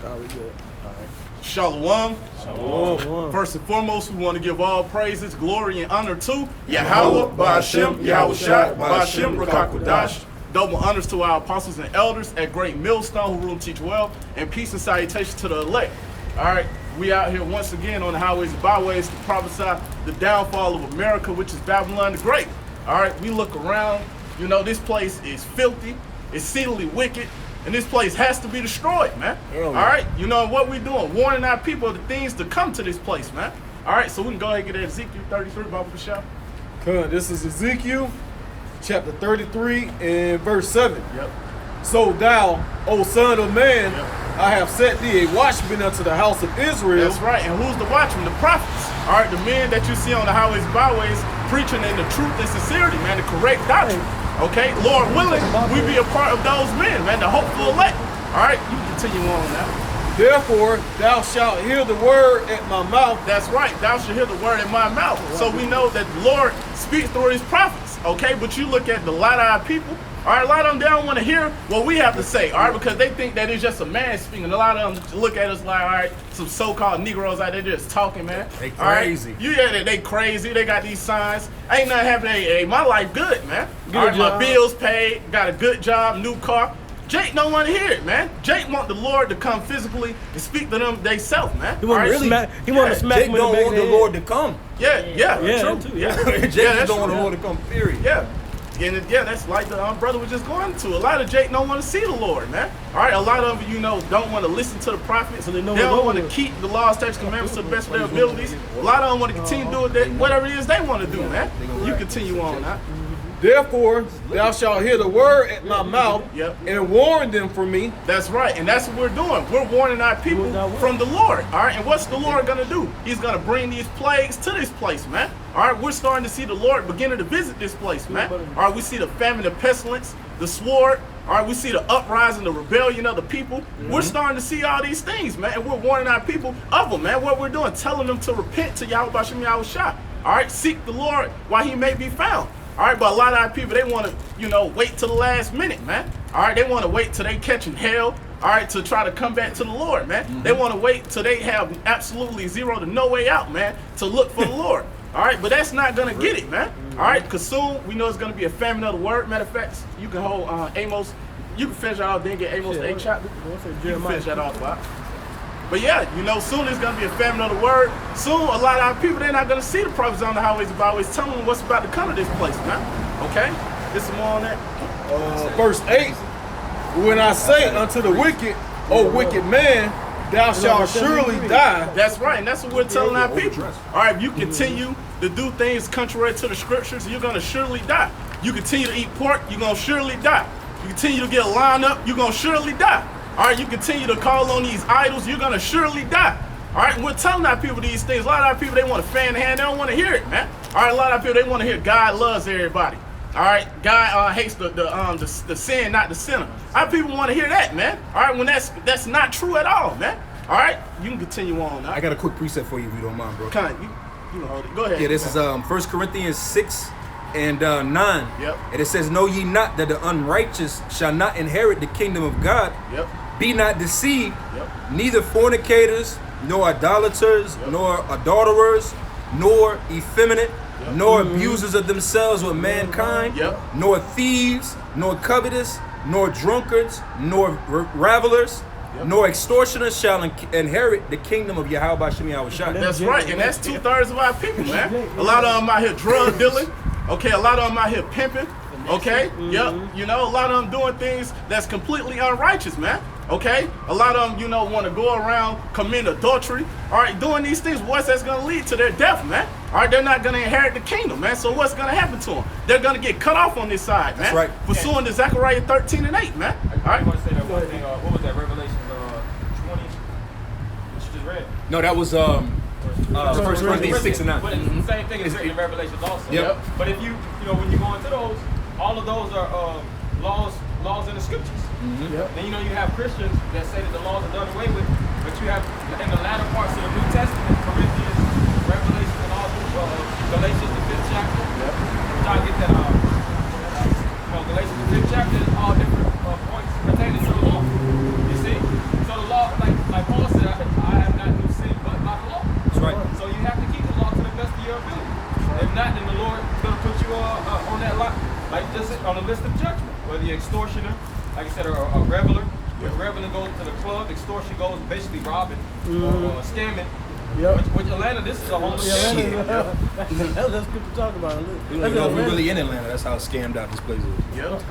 Oh, we good. All right. Shalom. Shalom. First and foremost, we want to give all praises, glory, and honor to Yahweh, Ba'ashem, Yahushua, Ba'ashem, Rakakwadash. Double honors to our apostles and elders at Great Millstone who rule and teach well, and peace and salutation to the elect. All right, we out here once again on the highways and byways to prophesy the downfall of America, which is Babylon the Great. All right, we look around, you know, this place is filthy, it's exceedingly wicked, and this place has to be destroyed, man. All right, you know what we doing? Warning our people of the things to come to this place, man. All right, so we can go ahead and get Ezekiel 33, Bible for sure. Good. This is Ezekiel chapter 33 and verse 7. Yep. So thou, O son of man, I have set thee a watchman unto the house of Israel. That's right. And who's the watchman? The prophets. All right, the men that you see on the highways and byways preaching in the truth and sincerity, man, the correct doctrine. Okay, Lord willing, we be a part of those men, man, the hopeful elect. All right, you continue on now. Therefore, thou shalt hear the word at my mouth. That's right. Thou shalt hear the word in my mouth. So we know that the Lord speaks through his prophets. Okay, but you look at the lot of our people. All right, a lot of them, they don't want to hear what we have to say, all right, because they think that it's just a man speaking. A lot of them look at us like, all right, some so-called Negroes out there just talking, man. They crazy. All right? Yeah, they crazy. They got these signs. Ain't nothing happening. Hey, my life good, man. All right, my bills paid, got a good job, new car. Jake don't want to hear it, man. Jake want the Lord to come physically and speak to them themselves, man. He want to smack. He want to smack. Jake don't want the Lord to come. Yeah, true. Too, yeah. Jake don't want the Lord to come. Period. Yeah. And that's like the brother was just going to. A lot of Jake don't want to see the Lord, man. All right, a lot of them, you know, don't want to listen to the prophets. So they don't want to keep the laws, statutes, commandments to the best of their abilities. A lot of them want to continue to do whatever it is they want to do, man. You continue on, huh? Therefore, thou shalt hear the word at my mouth and warn them from me. That's right, and that's what we're doing. We're warning our people from the Lord, all right? And what's the Lord going to do? He's going to bring these plagues to this place, man. All right, we're starting to see the Lord beginning to visit this place, man. All right, we see the famine, the pestilence, the sword. All right, we see the uprising, the rebellion of the people. We're starting to see all these things, man, and we're warning our people of them, man. What we're doing, telling them to repent to Yahweh Ba'ashem Yahushua. All right, seek the Lord while he may be found. All right, but a lot of our people, they want to, you know, wait till the last minute, man. All right, they want to wait till they catching hell, all right, to try to come back to the Lord, man. They want to wait till they have absolutely zero to no way out, man, to look for the Lord. All right, but that's not going to get it, man. All right, because soon we know it's going to be a famine of the word. Matter of fact, you can hold Amos, you can finish that off, then get Amos 8 chapter. You can finish that off, right? But yeah, you know, soon there's going to be a famine of the word. Soon, a lot of our people, they're not going to see the prophets on the highways and byways telling them what's about to come to this place, man. Okay? Get some more on that. Verse 8, when I say unto the wicked, O wicked man, thou shalt surely die. That's right, and that's what we're telling our people. All right, if you continue to do things contrary to the scriptures, you're going to surely die. You continue to eat pork, you're going to surely die. You continue to get lined up, you're going to surely die. All right, you continue to call on these idols, you're going to surely die. All right, and we're telling our people these things. A lot of our people, they want to fan the hand. They don't want to hear it, man. All right, a lot of our people, they want to hear God loves everybody. All right, God hates the sin, not the sinner. Our people want to hear that, man. All right, when that's not true at all, man. All right, you can continue on now. I got a quick precept for you if you don't mind, bro. You can hold it. Go ahead. Yeah, this is 1 Corinthians 6 and 9. Yep. And it says, know ye not that the unrighteous shall not inherit the kingdom of God? Yep. Be not deceived, neither fornicators, nor idolaters, nor adulterers, nor effeminate, nor abusers of themselves with mankind, nor thieves, nor covetous, nor drunkards, nor ravelers, nor extortioners shall inherit the kingdom of Yahweh Ba'ashem Yahushua. That's right, and that's 2/3 of our people, man. A lot of them out here drug dealing. Okay, a lot of them out here pimping. Okay, you know, a lot of them doing things that's completely unrighteous, man. Okay, a lot of them, you know, want to go around committing adultery. All right, doing these things, what's that's going to lead to their death, man. All right, they're not going to inherit the kingdom, man. So what's going to happen to them? They're going to get cut off on this side, man. That's right. Pursuing to Zechariah 13 and 8, man. All right. I want to say that one thing. What was that? Revelation 20, which you just read? No, that was 1 Corinthians 6 and 9. But it's the same thing is written in Revelations also. Yep. But if you know, when you go into those, all of those are laws in the scriptures. Then you know you have Christians that say that the laws are done away with, but you have in the latter parts of the New Testament, Corinthians, Revelation, and all Galatians the 5th chapter. Try to get that. Galatians the 5th chapter is all different points pertaining to the law. You see, so the law, like reveler. Which reveling goes to the club, extortion goes basically robbing, scamming. Yep. Which Atlanta, this is a whole Shit. That's good to talk about. We don't know if we're really in Atlanta. That's how scammed out this place is. Yep.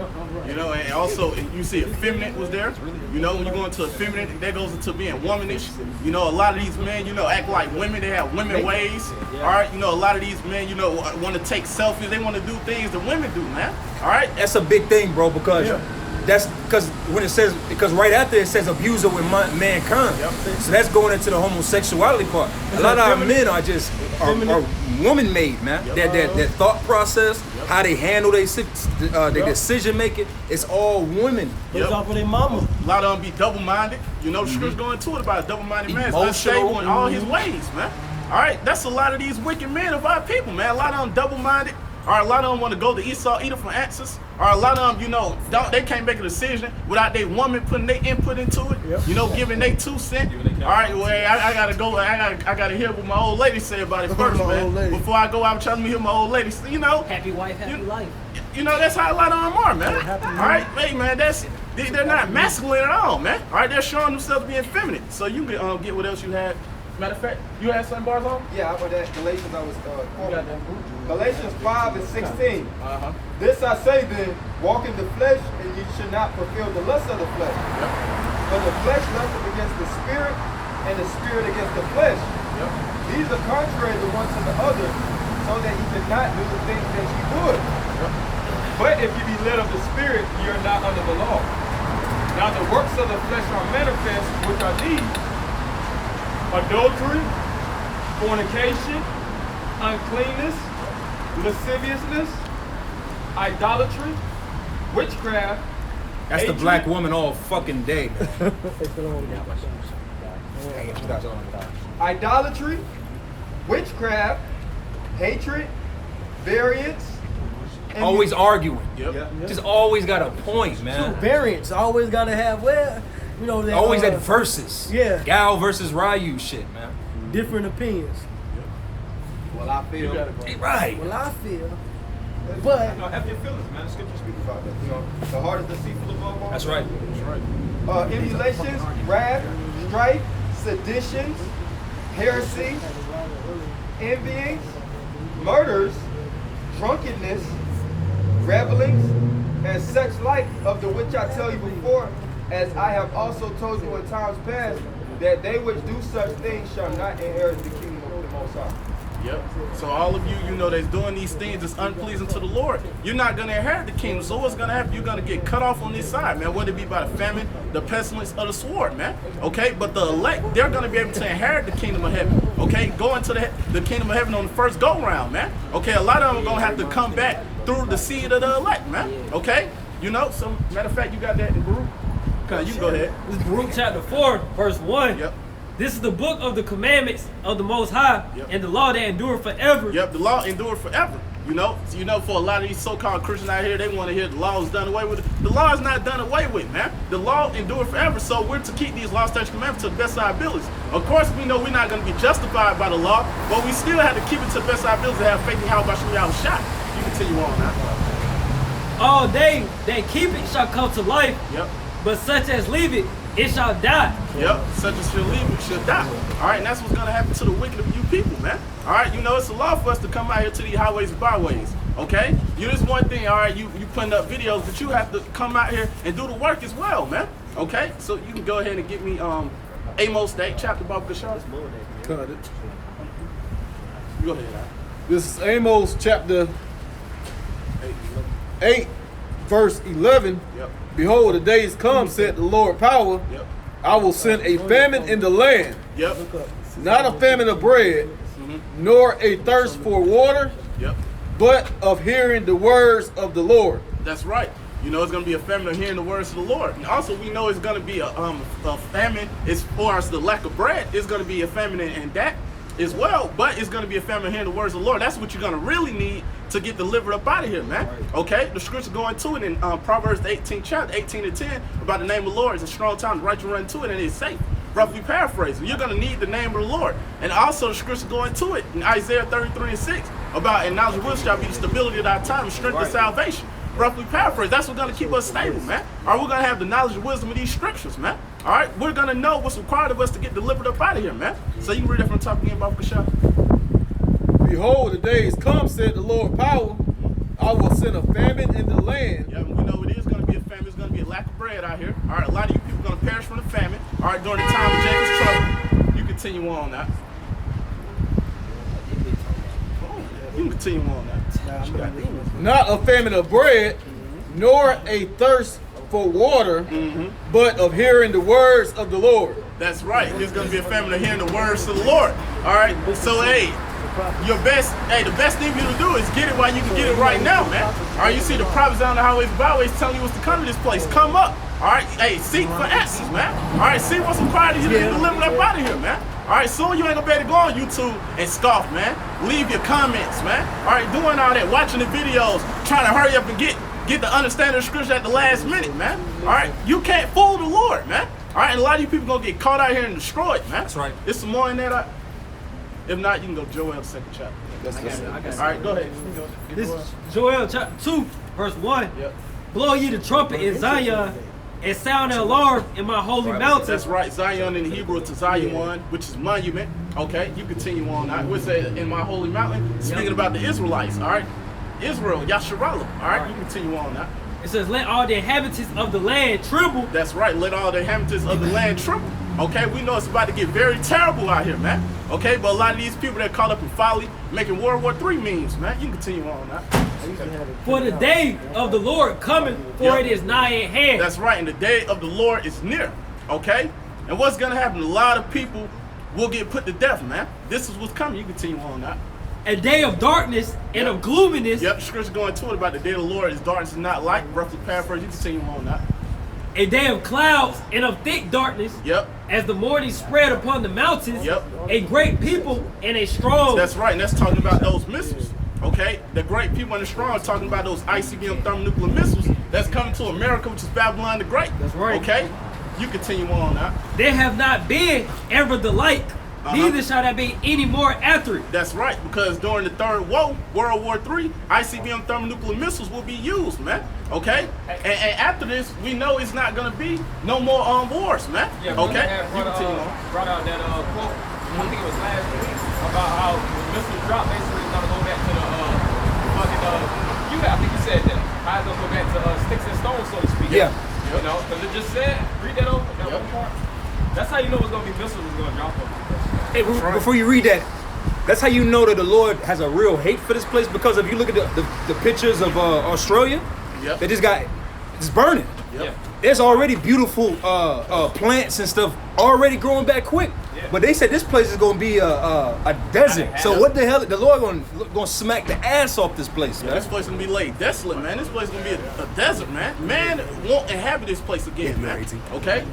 You know, and also you see effeminate was there. You know, when you go into effeminate, that goes into being womanish. You know, a lot of these men, you know, act like women. They have women ways. All right. You know, a lot of these men, you know, want to take selfies. They want to do things that women do, man. All right. That's a big thing, bro, because that's because when it says, because right after it says abuser with mankind. Yep. So that's going into the homosexuality part. A lot of our men are just are woman made, man. Yep. That thought process, how they handle their decision making, it's all women. It's off of their mama. A lot of them be double-minded. You know, the script's going to it about a double-minded man. It's Emotional. unstable in all his ways, man. All right, that's a lot of these wicked men of our people, man. A lot of them double-minded. Or a lot of them want to go to Esau, Edom for answers. Or a lot of them, you know, they can't make a decision without their woman putting their input into it. Yep. You know, giving their 2 cents. All right, well, I gotta go. I gotta hear what my old lady say about it first, man. Before I go out, trying to hear my old lady. You know, happy wife, happy life. You know, that's how a lot of them are, man. All right, hey, man, they're not masculine at all, man. All right, they're showing themselves being feminine. So you can get what else you had. Matter of fact, you had some bars on? Yeah, I was at Galatians. I was quoting Galatians 5 and 16. This I say then, walk in the flesh, and you should not fulfill the lust of the flesh. Yep. For the flesh lusteth against the spirit, and the spirit against the flesh. Yep. These are contrary the one to the other, so that you cannot do the things that you would. Yep. But if you be led of the Spirit, you're not under the law. Now the works of the flesh are manifest, which are these: adultery, fornication, uncleanness, lasciviousness, idolatry, witchcraft. That's hatred, the black woman all fucking day. Idolatry, witchcraft, hatred, variance. Always arguing. Yep. Just always got a point, man. Variants always gotta have you know, Always at versus. Yeah. Gal versus Ryu shit, man. different opinions. Well, I feel. Hey, right. Well, I feel, but No, have your feelings, man. The scripture speaks about that. You know, the heart is deceitful above all. That's right. Emulations, wrath, strife, seditions, heresy, envyings, murders, drunkenness, revelings, and such like, of the which I tell you before, as I have also told you in times past, that they which do such things shall not inherit the kingdom of the Most High. Yep. So all of you, you know, that's doing these things that's unpleasing to the Lord, you're not going to inherit the kingdom. So what's going to happen? You're going to get cut off on this side, man. Whether it be by the famine, the pestilence, or the sword, man. Okay? But the elect, they're going to be able to inherit the kingdom of heaven. Okay? Go into the kingdom of heaven on the first go-round, man. Okay? A lot of them are going to have to come back through the seed of the elect, man. Okay? You know, so matter of fact, you got that in Baruch. You can go ahead. This is Baruch chapter 4, verse 1. Yep. This is the book of the commandments of the Most High, Yep. and the law that endure forever. Yep, the law endured forever. You know, for a lot of these so-called Christians out here, they want to hear the law is done away with. The law is not done away with, man. The law endured forever. So we're to keep these law, statutes, commandments to the best of our abilities. Of course, we know we're not going to be justified by the law, but we still have to keep it to the best of our abilities and have faith in how Yahweh shot. You continue on now. All they that keep it shall come to life, Yep. but such as leave it, it shall die. Yep, such as shall leave it shall die. All right, and that's what's going to happen to the wicked of you people, man. All right, you know, it's a law for us to come out here to these highways and byways, okay? You just one thing, all right, you putting up videos, but you have to come out here and do the work as well, man, okay? So you can go ahead and get me Amos 8, chapter Bob Gashar. Cut it. Go ahead, Al. This is Amos chapter 8, verse 11. Yep. Behold, the days come, said the Lord power. Yep. I will send a famine in the land, Yep. not a famine of bread, nor a thirst for water, Yep. but of hearing the words of the Lord. That's right. You know, it's going to be a famine of hearing the words of the Lord. And also, we know it's going to be a famine as far as the lack of bread. It's going to be a famine in that as well, but it's going to be a famine of hearing the words of the Lord. That's what you're going to really need to get delivered up out of here, man. Okay? The scripture going to it in Proverbs the 18th chapter, 18 and 10, about the name of the Lord. It's a strong time, the righteous run to it, and it's safe. Roughly paraphrasing. You're going to need the name of the Lord. And also the scripture going to it in Isaiah 33 and 6, about, and knowledge of wisdom shall be the stability of thy time, and strength of salvation. roughly paraphrase. That's what's gonna keep us stable, man. All right, we're gonna have the knowledge and wisdom of these scriptures, man. All right, we're gonna know what's required of us to get delivered up out of here, man. So you can read that from the top again, Baba Kasha. Behold, the days come, said the Lord power. I will send a famine in the land. Yeah, we know it is going to be a famine. It's going to be a lack of bread out here. All right, a lot of you people are going to perish from the famine. All right, during the time of Jacob's trouble. You continue on that. You can continue on that. Not a famine of bread, nor a thirst for water, but of hearing the words of the Lord. That's right. There's going to be a famine of hearing the words of the Lord. All right, so hey, the best thing for you to do is get it while you can get it right now, man. All right, you see the prophets down the highways and byways telling you what's to come to this place. Come up. All right, hey, seek for answers, man. All right, see what's required of you to get delivered up out of here, man. All right, soon you ain't gonna be able to go on YouTube and scoff, man. Leave your comments, man. All right, doing all that, watching the videos, trying to hurry up and get the understanding of scripture at the last minute, man. All right, you can't fool the Lord, man. All right, and a lot of you people gonna get caught out here and destroyed, man. That's right. There's some more in that. If not, you can go Joel 2nd chapter. All right, go ahead. This is Joel chapter 2, verse 1. Yep. Blow ye the trumpet in Zion and sound an alarm in my holy mountain. That's right. Zion in the Hebrew to Zion, which is monument. Okay, you continue on. I would say in my holy mountain, speaking about the Israelites. All right, Israel, Yasharallah. All right, you continue on now. It says, let all the inhabitants of the land tremble. That's right. Let all the inhabitants of the land tremble. Okay, we know it's about to get very terrible out here, man. Okay, but a lot of these people that caught up in folly, making World War III memes, man. You can continue on now. For the day of the Lord coming, for it is nigh at hand. That's right, and the day of the Lord is near. Okay? And what's gonna happen? A lot of people will get put to death, man. This is what's coming. You continue on now. A day of darkness and of gloominess. Yep, scripture going to it about the day of the Lord is darkness and not light. Roughly paraphrase, you continue on now. A day of clouds and of thick darkness. Yep. As the morning spread upon the mountains. Yep. A great people and a strong. That's right, and that's talking about those missiles. Okay? The great people and the strong are talking about those ICBM thermonuclear missiles that's coming to America, which is Babylon the Great. That's right. Okay? You continue on now. There have not been ever the like, neither shall there be any more after it. That's right, because during the third World War III, ICBM thermonuclear missiles will be used, man. Okay? And after this, we know it's not going to be no more wars, man. Yeah, okay? You continue on. Brought out that quote, I think it was last week, about how the missile drop basically is going to go back to the I think you said that. How it's going to go back to sticks and stones, so to speak. Yeah. You know, because it just said, read that over, that one part. That's how you know it's going to be missiles is going to drop them. Hey, before you read that, that's how you know that the Lord has a real hate for this place, because if you look at the pictures of Australia, they just got, it's burning. Yep. There's already beautiful plants and stuff already growing back quick. Yeah. But they said this place is going to be a desert. So what the hell? The Lord going to smack the ass off this place, man. This place is going to be laid desolate, man. This place is going to be a desert, man. Man won't inhabit this place again, man. Okay?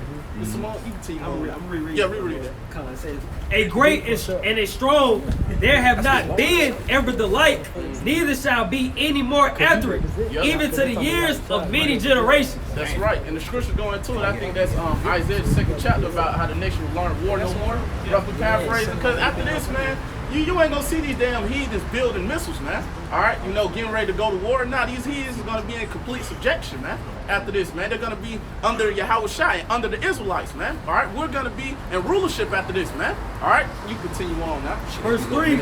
Simone, you continue on. I'm rereading. Yeah, reread it. It says, a great and a strong, there have not been ever the like, neither shall be any more after it, even to the years of many generations. That's right. And the scripture going to it, I think that's Isaiah's 2nd chapter about how the nation will learn war no more. Roughly paraphrasing. Because after this, man, you ain't gonna see these damn heathens building missiles, man. All right, you know, getting ready to go to war. Now these heathens are gonna be in complete subjection, man. After this, man, they're gonna be under Yahweh Shai, under the Israelites, man. All right, we're gonna be in rulership after this, man. All right, you continue on now. Verse 3,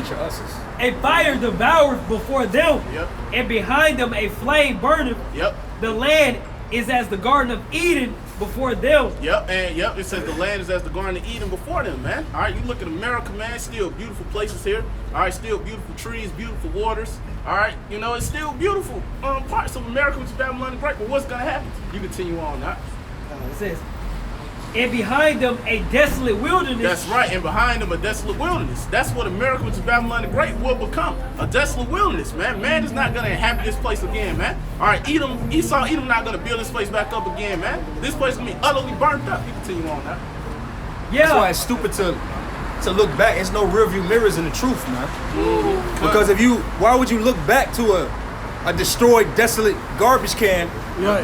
a fire devoureth before them, and behind them a flame burneth. The land is as the Garden of Eden before them. It says the land is as the Garden of Eden before them, man. All right, you look at America, man, still beautiful places here. All right, still beautiful trees, beautiful waters. All right, you know, it's still beautiful parts of America, which is Babylon the Great, but what's gonna happen? You continue on now. It says, and behind them a desolate wilderness. That's right, and behind them a desolate wilderness. That's what America, which is Babylon the Great, will become. A desolate wilderness, man. Man is not gonna inhabit this place again, man. All right, Edom not gonna build this place back up again, man. This place is gonna be utterly burnt up. You continue on now. That's why it's stupid to look back. There's no rearview mirrors in the truth, man. Because why would you look back to a destroyed, desolate garbage can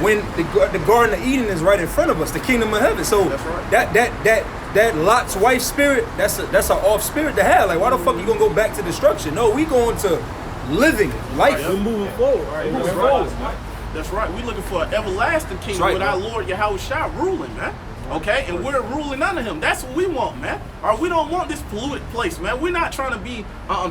when the Garden of Eden is right in front of us, the kingdom of heaven? So that Lot's wife spirit, that's an off spirit to have. Like, why the fuck you gonna go back to destruction? No, we going to living life. We're moving forward. Moving forward. That's right. We're looking for an everlasting kingdom right, with our man. Lord Yahushua ruling, man. Okay, and we're ruling under him. That's what we want, man. All right, we don't want this polluted place, man. We're not trying to be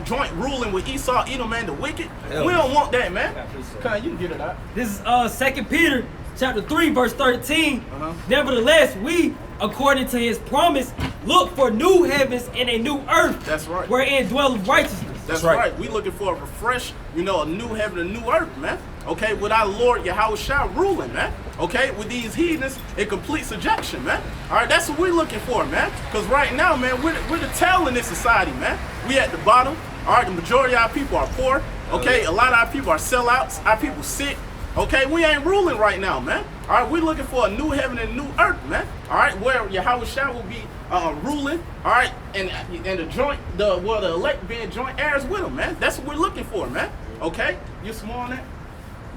joint ruling with Esau, Edom, and the wicked. Hell We no. don't want that, man. Come, you can get it out. This is 2 Peter chapter 3, verse 13. Uh-huh. Nevertheless, we, according to his promise, look for new heavens and a new earth. That's right. Wherein dwelleth righteousness. That's right. right. We looking for a refresh, a new heaven, a new earth, man. Okay, with our Lord Yahushua ruling, man. Okay, with these heathens in complete subjection, man. All right, that's what we're looking for, man. Because right now, man, we're the tail in this society, man. We at the bottom. All right, the majority of our people are poor. Okay, a lot of our people are sellouts. Our people sick. Okay, we ain't ruling right now, man. All right, we're looking for a new heaven and a new earth, man. All right, where Yahushua will be ruling. All right, and the elect being joint heirs with him, man. That's what we're looking for, man. Okay, you small on that?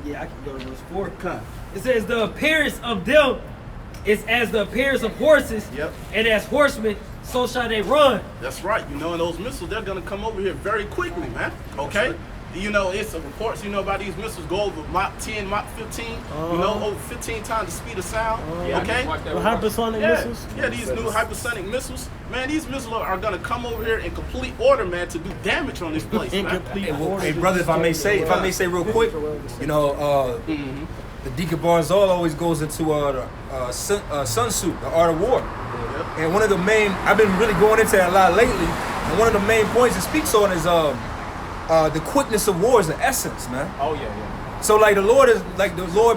Yeah, I can go to verse 4. Come. It says, the appearance of them is as the appearance of horses, Yep. and as horsemen, so shall they run. That's right. And those missiles, they're gonna come over here very quickly, man. Okay. It's a reports, about these missiles go over Mach 10, Mach 15, over 15 times the speed of sound. Okay. The hypersonic missiles. Yeah, these new hypersonic missiles. Man, these missiles are gonna come over here in complete order, man, to do damage on this place, man. Incomplete order. Hey, brother, if I may say real quick, the Deacon Barzal always goes into Sun Tzu, the art of war. And one of the main, I've been really going into that a lot lately, and one of the main points it speaks on is the quickness of war is the essence, man. Oh yeah. So like the Lord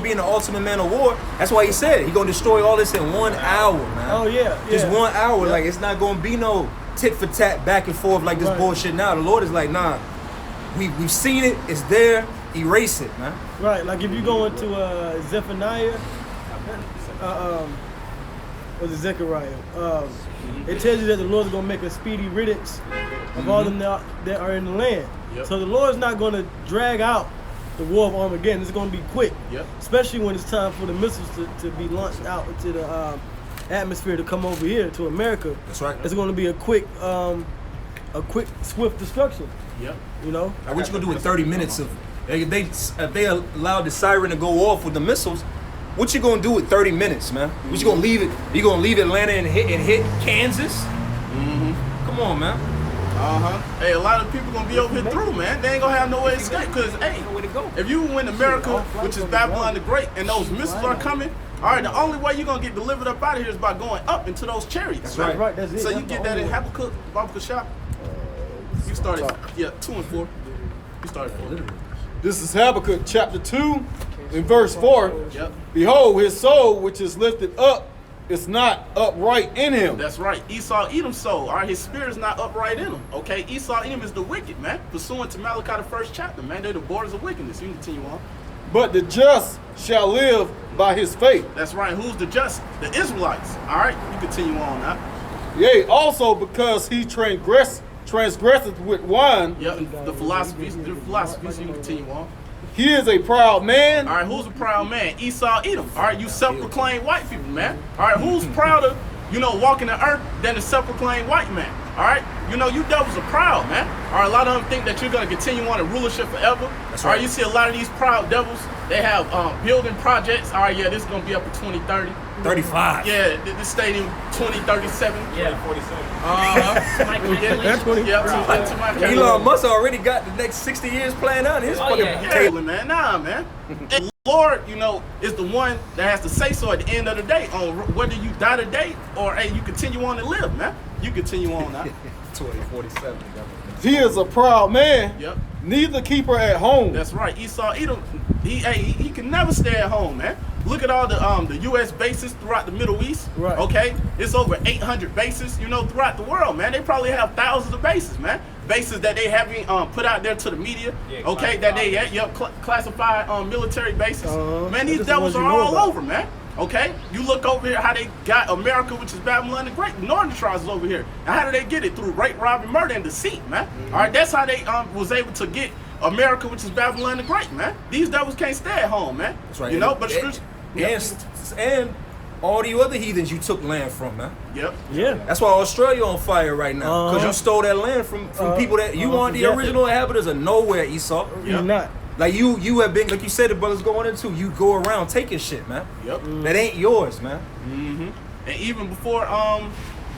being the ultimate man of war, that's why he said he gonna destroy all this in 1 hour, man. Oh yeah. Just yeah. 1 hour, Yeah. like it's not gonna be no tit for tat back and forth like this Right. bullshit now. The Lord is like, nah, we've seen it, it's there, erase it, man. Right, like if you go into Zephaniah, was it Zechariah? It tells you that the Lord's gonna make a speedy riddance of all them that are in the land. Yep. So the Lord's not gonna drag out the war of Armageddon. It's gonna be quick, Yep. especially when it's time for the missiles to be launched out into the atmosphere to come over here to America. That's right. It's gonna be a quick, swift destruction. Yep. Now, what you gonna do with 30 minutes of if they allowed the siren to go off with the missiles? What you gonna do with 30 minutes, man? What you gonna leave it? You gonna leave Atlanta and hit Kansas? Come on, man. Hey, a lot of people gonna be over here through, man. They ain't gonna have no way to escape. Cause hey, if you win America, which is Babylon the Great, and those missiles are coming, all right, the only way you're gonna get delivered up out of here is by going up into those chariots. That's right. That's it. So you That's get the that in only way. Habakkuk shop. You started, 2 and 4. You started 4. This is Habakkuk chapter 2 in verse 4. Yep. Behold, his soul which is lifted up is not upright in him. That's right. Esau, Edom's soul. All right, his spirit is not upright in him. Okay, Esau, Edom is the wicked, man. Pursuant to Malachi the 1st chapter, man. They're the borders of wickedness. You can continue on. But the just shall live by his faith. That's right. Who's the just? The Israelites. All right, you continue on now. Yea, also because he transgresseth with wine, Yep, and the philosophies, you can continue on. he is a proud man. All right, who's a proud man? Esau, Edom. All right, you self-proclaimed white people, man. All right, who's prouder, walking the earth than the self-proclaimed white man? All right, you devils are proud, man. All right, a lot of them think that you're gonna continue on in rulership forever. That's All right. right, you see a lot of these proud devils. They have building projects. All right, yeah, this is gonna be up in 2030. 35. Yeah, this stadium 2037. Yeah, 47. Elon Musk already got the next 60 years planned out in his fucking Taylor, man. Nah, man. The Lord, is the one that has to say so at the end of the day on whether you die today or hey, you continue on and live, man. You continue on now. 2047. He is a proud man, Yep. neither keeper at home. That's right. Esau, Edom, he can never stay at home, man. Look at all the U.S. bases throughout the Middle East. Right. Okay, it's over 800 bases, throughout the world, man. They probably have thousands of bases, man. Bases that they haven't put out there to the media. Yeah, okay, that they classified military bases. Man, these That's the devils ones you are know all about. over, man. Okay, you look over here how they got America, which is Babylon the Great. The Northern tribes is over here. And how did they get it? Through rape, robbery, murder, and deceit, man. All right, that's how they was able to get America, which is Babylon the Great, man. These devils can't stay at home, man. That's right. But scripture. And all the other heathens you took land from, man. Yep. Yeah. That's why Australia on fire right now. Because you stole that land from people that you aren't the yeah. original inhabitants of nowhere, Esau. You're not. Like you have been, like you said, the brothers going into. You go around taking shit, man. Yep. That ain't yours, man. And even before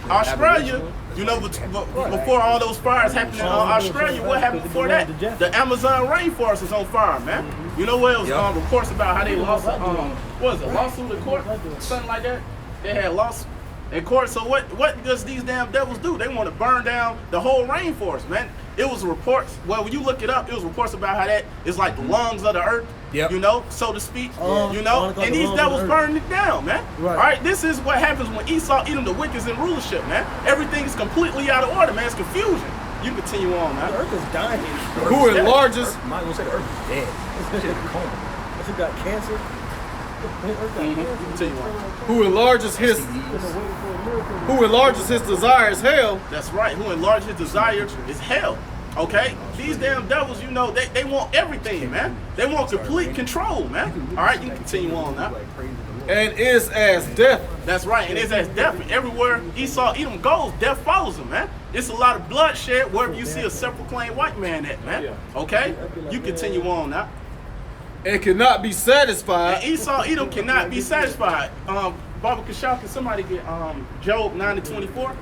Australia, you know, before all those fires happened in Australia, what happened before that? The Amazon rainforest was on fire, man. You know what? It was reports about how they lost, what was it, lawsuit in court? Something like that? They had lost in court. So what does these damn devils do? They want to burn down the whole rainforest, man. It was reports, well, when you look it up, it was reports about how that is like the lungs of the earth, you know, so to speak, you know, and these devils burning it down, man. All right, this is what happens when Esau, Edom, the wicked, is in rulership, man. Everything is completely out of order, man. It's confusion. You continue on, man. The earth is dying. Who enlarges? I'm not gonna say the earth is dead. Shit is coma. If you got cancer, Continue on. Who enlarges his desire is hell. That's right. Who enlarges his desire is hell. Okay? These damn devils, you know, they want everything, man. They want complete control, man. All right, you can continue on now. And is as death. That's right, and it's as death. And everywhere Esau, Edom goes, death follows him, man. It's a lot of bloodshed wherever you see a self-proclaimed white man at, man. Okay? You continue on now. And cannot be satisfied. And Esau, Edom cannot be satisfied. Baba Kashal, can somebody get Job 9-24?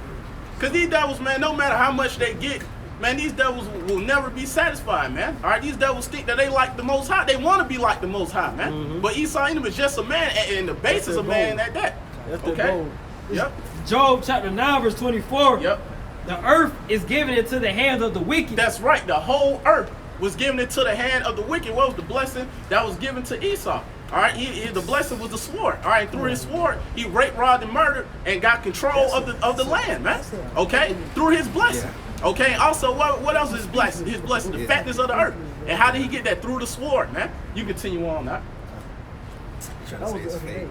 Because these devils, man, no matter how much they get, man, these devils will never be satisfied, man. All right, these devils think that they like the Most High. They want to be like the Most High, man. But Esau, Edom is just a man, and the basis of man at that. Okay? Yep. Job chapter 9, verse 24. Yep. The earth is given into the hands of the wicked. That's right. The whole earth was given into the hand of the wicked. What was the blessing that was given to Esau? All right, the blessing was the sword. All right, through his sword, he raped, robbed, and murdered, and got control of the land, man. Okay, through his blessing. Okay, also, what else is his blessing? His blessing, the fatness of the earth. And how did he get that? Through the sword, man. You continue on now.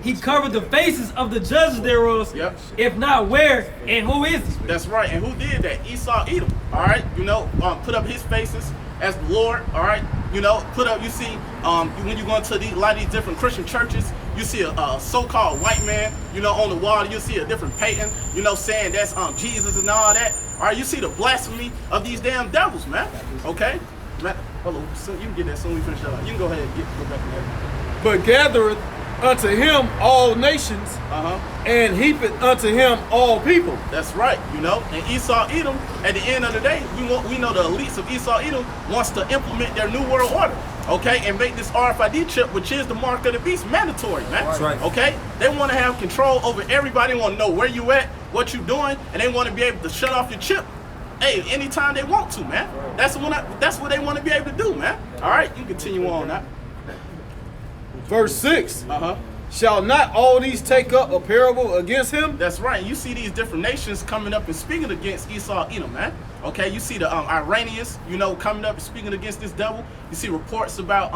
He covered the faces of the judges thereof. Yep. If not, where and who is he? That's right. And who did that? Esau, Edom. All right, you know, put up his faces as the Lord. All right, you know, put up. You see, when you go into a lot of these different Christian churches, you see a so-called white man, you know, on the wall. You see a different painting, you know, saying that's Jesus and all that. All right, you see the blasphemy of these damn devils, man. Okay, man. Hello, so you can get that soon we finish that. You can go ahead and go back in there. But gathereth unto him all nations, and heapeth unto him all people. That's right, you know. And Esau, Edom, at the end of the day, we know the elites of Esau, Edom wants to implement their new world order, okay, and make this RFID chip, which is the mark of the beast, mandatory, man. That's right. Okay, they want to have control over everybody. They want to know where you at, what you doing, and they want to be able to shut off your chip. Hey, anytime they want to, man. That's what they want to be able to do, man. All right, you continue on now. Verse 6. Shall not all these take up a parable against him? That's right. You see these different nations coming up and speaking against Esau, Edom, man. Okay, you see the Iranians, you know, coming up and speaking against this devil. You see reports about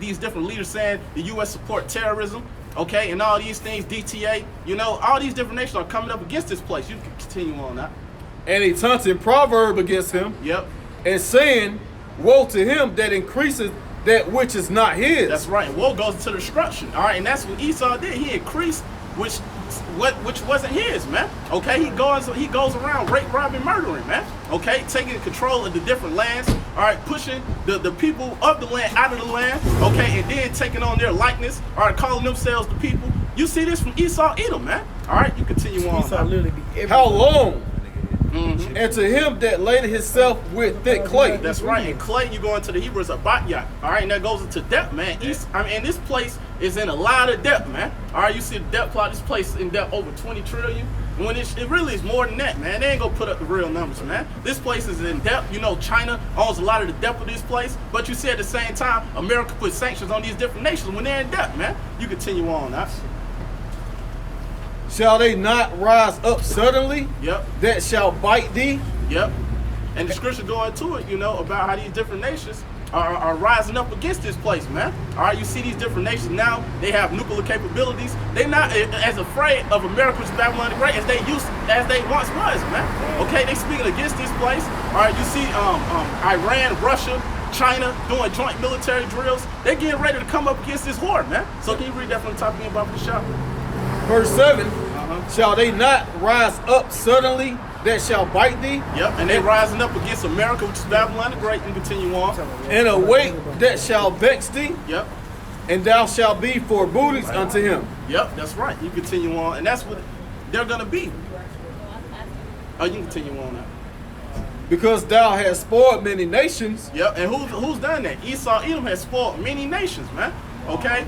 these different leaders saying the U.S. support terrorism. Okay, and all these things, DTA, you know, all these different nations are coming up against this place. You can continue on now. And he taunted proverb against him. Yep. And saying, woe to him that increaseth that which is not his. That's right. And woe goes to destruction. All right, and that's what Esau did. He increased which wasn't his, man. Okay, he goes around rape, robbing, murdering, man. Okay, taking control of the different lands. All right, pushing the people of the land out of the land. Okay, and then taking on their likeness. All right, calling themselves the people. You see this from Esau, Edom, man. All right, you continue on. Esau literally be everywhere. How long? And to him that laid himself with thick clay. That's right. And clay, you go into the Hebrew, is a batya. All right, and that goes into depth, man. And this place is in a lot of depth, man. All right, you see the depth plot. This place is in depth over 20 trillion. When it really is more than that, man. They ain't gonna put up the real numbers, man. This place is in depth. You know, China owns a lot of the depth of this place. But you see at the same time, America put sanctions on these different nations when they're in depth, man. You continue on now. Shall they not rise up suddenly? Yep. That shall bite thee? Yep. And the scripture go into it, you know, about how these different nations are rising up against this place, man. All right, you see these different nations now, they have nuclear capabilities. They're not as afraid of America's Babylon the Great as they once was, man. Okay, they speaking against this place. All right, you see Iran, Russia, China doing joint military drills. They're getting ready to come up against this horde, man. So can you read that from the top again, Baba Kashal? Verse 7. Shall they not rise up suddenly that shall bite thee. Yep, and they rising up against America, which is Babylon the Great, and continue on. And a weight that shall vex thee. Yep. And thou shalt be for booties unto him. Yep, that's right. You continue on, and that's what they're gonna be. Oh, you can continue on now. Because thou hast spoiled many nations. Yep, and who's done that? Esau, Edom has spoiled many nations, man. Okay,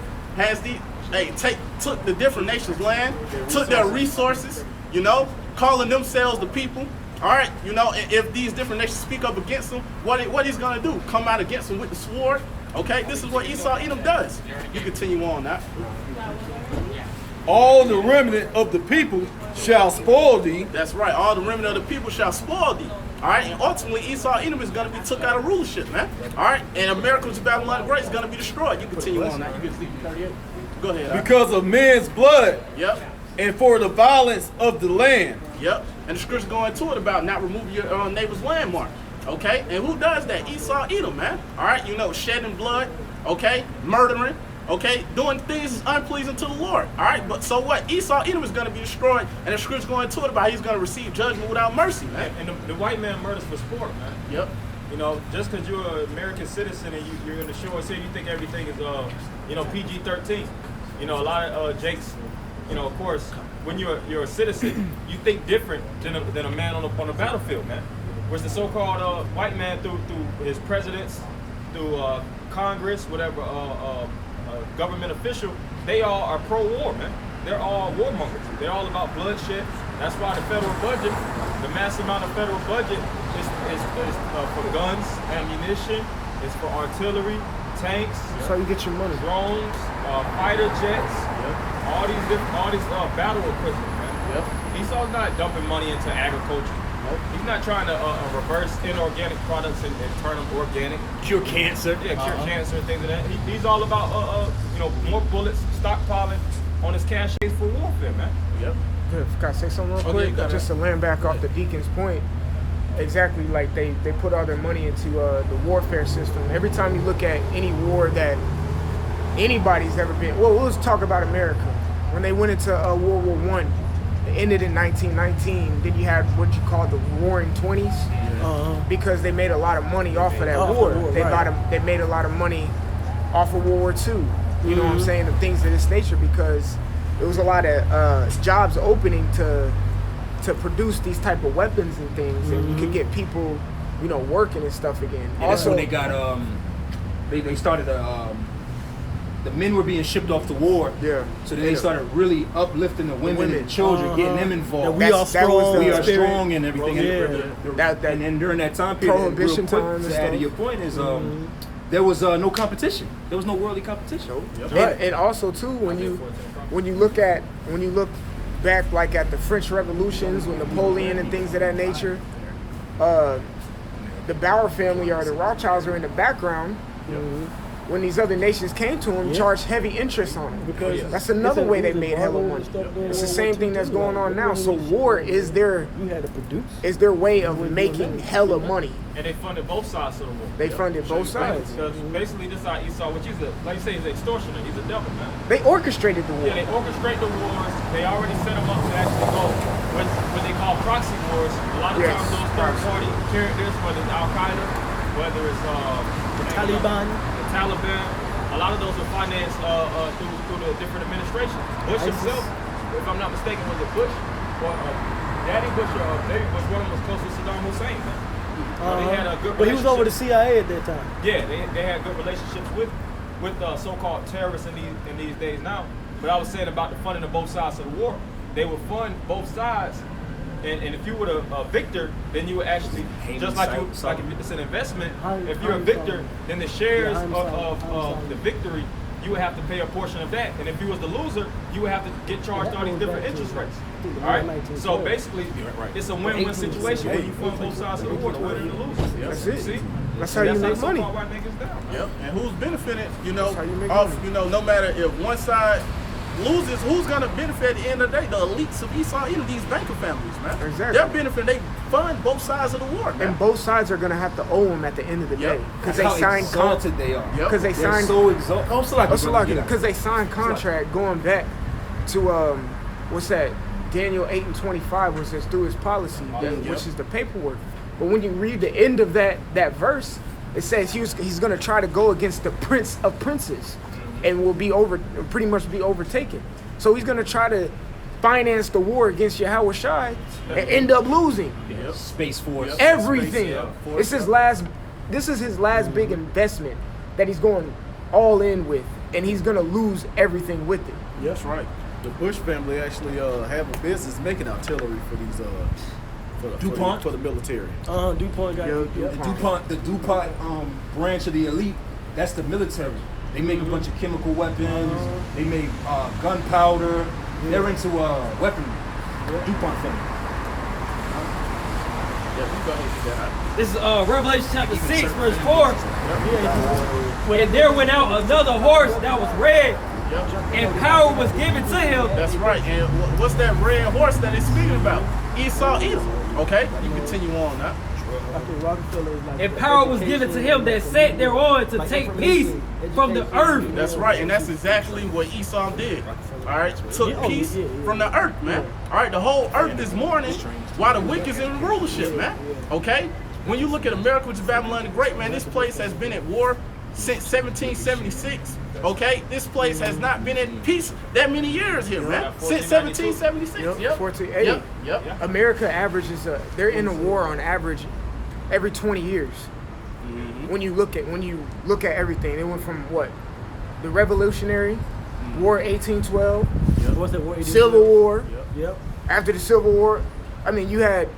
took the different nations' land, took their resources. You know, calling themselves the people. All right, you know, if these different nations speak up against them, what he's gonna do? Come out against them with the sword? Okay, this is what Esau, Edom does. You continue on now. All the remnant of the people shall spoil thee. That's right. All the remnant of the people shall spoil thee. All right, and ultimately Esau, Edom is going to be took out of rulership, man. All right, and America, which is Babylon the Great, is going to be destroyed. You continue on now. You can see 38. Go ahead. Because of men's blood. Yep. And for the violence of the land. Yep. And the scripture go into it about not removing your neighbor's landmark. Okay, and who does that? Esau, Edom, man. All right, you know, shedding blood. Okay, murdering. Okay, doing things is unpleasing to the Lord. All right, but so what? Esau, Edom is going to be destroyed, and the scripture going into it about he's going to receive judgment without mercy, man. And the white man murders for sport, man. Yep. You know, just because you're an American citizen and you're in the shores here, you think everything is, you know, PG-13. You know, a lot of Jakes, you know, of course, when you're a citizen, you think different than a man on a battlefield, man. Whereas the so-called white man through his presidents, through Congress, whatever government official, they all are pro-war, man. They're all warmongers. They're all about bloodshed. That's why the federal budget, the massive amount of federal budget is for guns, ammunition, it's for artillery, tanks. That's how you get your money. Drones, fighter jets, all these battle equipment, man. Yep. Esau's not dumping money into agriculture. Nope. He's not trying to reverse inorganic products and turn them organic. Cure cancer. Yeah, cure cancer and things like that. He's all about you know, more bullets, stockpiling on his caches for warfare, man. Yep. Good. Can I say something real Okay, quick? Just to land back off the deacon's point. Exactly, like they put all their money into the warfare system. Every time you look at any war that anybody's ever been, well, let's talk about America. When they went into World War I, it ended in 1919. Then you had what you call the Roaring 20s, because they made a lot of money off of that war. They made a lot of money off of World War II. You know what I'm saying? And things of this nature, because there was a lot of jobs opening to produce these type of weapons and things, and you could get people, you know, working and stuff again. And also, when they got they started the men were being shipped off to war. Yeah. So then they started really uplifting the women and children, getting them involved. We are strong. We are strong and everything. Yeah. And then during that time period, Prohibition real quick, time and to add to stuff. your point is there was no competition. There was no worldly competition. And also too, when you look back like at the French revolutions with Napoleon and things of that nature, the Bauer family or the Rothschilds are in the background. When these other nations came to them, charged heavy interest on them. Because that's another way they made hella money. It's the same thing that's going on now. So war is their way of making hella money. And they funded both sides of the war. They funded both sides. Because basically this is how Esau, which is like you say, he's an extortioner. He's a devil, man. They orchestrated the war. Yeah, they orchestrate the wars. They already set them up to actually go what they call proxy wars. A lot of times those third-party characters, whether it's Al-Qaeda, whether it's The Taliban. A lot of those are financed through the different administrations. Bush himself, if I'm not mistaken, was it Bush? Or Daddy Bush or Baby Bush, one of them was close to Saddam Hussein, man. They had a good relationship. But he was over the CIA at that time. Yeah, they had good relationships with so-called terrorists in these days now. But I was saying about the funding of both sides of the war. They would fund both sides, and if you were a victor, then you would actually, just like if it's an investment, if you're a victor, then the shares of the victory, you would have to pay a portion of that. And if you was the loser, you would have to get charged all these different interest rates. All right? So basically, it's a win-win situation where you fund both sides of the war, the winner and the loser. That's it. See? That's how you make money. Yep. And who's benefiting, no matter if one side loses, who's going to benefit at the end of the day? The elites of Esau, these banker families, man. Exactly. They're benefiting. They fund both sides of the war, man. And both sides are going to have to owe them at the end of the day. Because they signed exalted they are. Because they They're signed so exalted. because they signed contract going back to what's that? Daniel 8:25, which says through his policy, which is the paperwork. But when you read the end of that verse, it says he's going to try to go against the prince of princes, and will be pretty much be overtaken. So he's going to try to finance the war against Yahweh Shai and end up losing. Space Force. Everything. Space, This is his last big investment that he's going all in with, and he's going to lose everything with it. That's right. The Bush family actually have a business making artillery for these DuPont? for the military. DuPont got The DuPont branch of the elite, that's the military. They make a bunch of chemical weapons. They make gunpowder. They're into weaponry. DuPont family. This is Revelation chapter 6, verse 4. And there went out another horse that was red, and power was given to him. That's right. And what's that red horse that he's speaking about? Esau Edom. Okay, you continue on now. And power was given to him that sat thereon to take peace from the earth. That's right, and that's exactly what Esau did. All right, took peace from the earth, man. All right, the whole earth is mourning while the wicked's in rulership, man. Okay, when you look at America, which is Babylon the Great, man, this place has been at war since 1776. Okay, this place has not been at peace that many years here, man. Since 1776. Yep. 1480. Yep. America averages they're in a war on average every 20 years. When you look at everything, it went from what? The Revolutionary War 1812, What's that war? Civil War. Yep. After the Civil War, I mean, you had,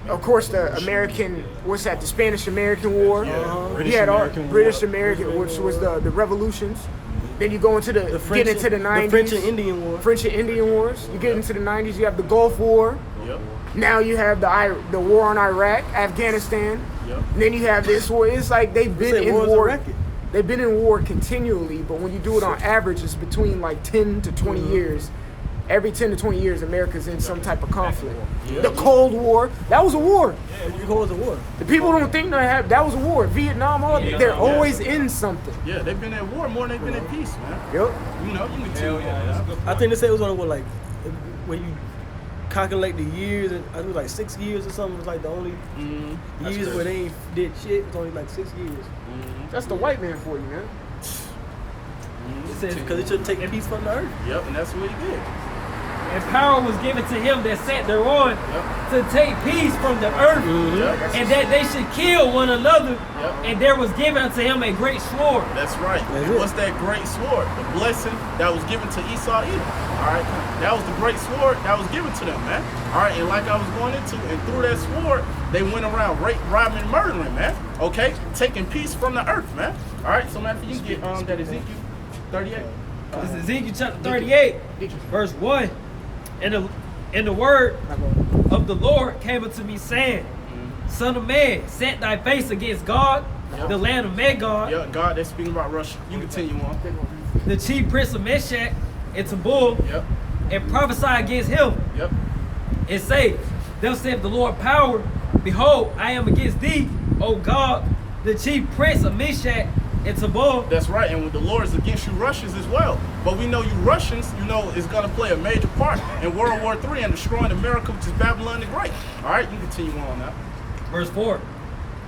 of course, the American, what's that? The Spanish-American War. You had British-American, which was the revolutions. Then you go into the French, get into the 90s. The French and Indian War. French and Indian Wars. You get into the 90s. You have the Gulf War. Yep. Now you have the war on Iraq, Afghanistan. Yep. And then you have this war. It's like they've been in war's a war. record. They've been in war continually, but when you do it on average, it's between like 10 to 20 years. Every 10 to 20 years, America's in some type of conflict. The Cold War, that was a war. The Cold War. The people don't think that was a war. Vietnam, they're always in something. Yeah, they've been at war more than they've been at peace, man. Yep. You know, you can tell. I think they say it was only what, like, when you calculate the years, I think it was like 6 years or something. It was like the only years where they ain't did shit. It was only like 6 years. That's the white man for you, man. It says because it should take peace from the earth. Yep, and that's what he did. And power was given to him that sat thereon to take peace from the earth, and that they should kill one another. And there was given unto him a great sword. That's right. And what's that great sword? The blessing that was given to Esau Edom. All right, that was the great sword that was given to them, man. All right, and like I was going into, and through that sword, they went around rape, robbing, and murdering, man. Okay, taking peace from the earth, man. All right, so man, you get that Ezekiel 38. This is Ezekiel chapter 38, verse 1. And the word of the Lord came unto me, saying, Son of man, set thy face against God, the land of Magog. Yeah, God, they're speaking about Russia. You continue on. The chief prince of Meshach and Tabor, and prophesy against him. And say, Thus saith the Lord power, behold, I am against thee, O God, the chief prince of Meshach and Tabor. That's right, and when the Lord is against you Russians as well. But we know you Russians, you know, is going to play a major part in World War III and destroying America, which is Babylon the Great. All right, you continue on now. Verse 4.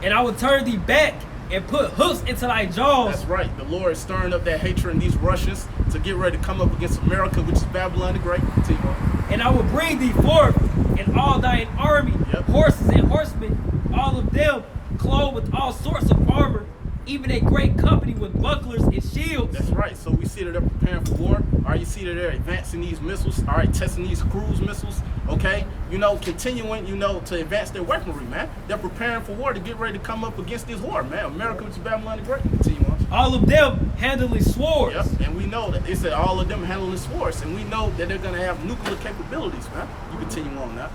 And I will turn thee back and put hooks into thy jaws. That's right. The Lord is stirring up that hatred in these Russians to get ready to come up against America, which is Babylon the Great. Continue on. And I will bring thee forth in all thine army, horses and horsemen, all of them clothed with all sorts of armor, even a great company with bucklers and shields. That's right. So we see that they're preparing for war. All right, you see that they're advancing these missiles. All right, testing these cruise missiles. Okay, you know, continuing, you know, to advance their weaponry, man. They're preparing for war to get ready to come up against this war, man. America, which is Babylon the Great. Continue on. All of them handling swords. Yep, and we know that they said all of them handling swords, and we know that they're gonna have nuclear capabilities, man. You continue on now.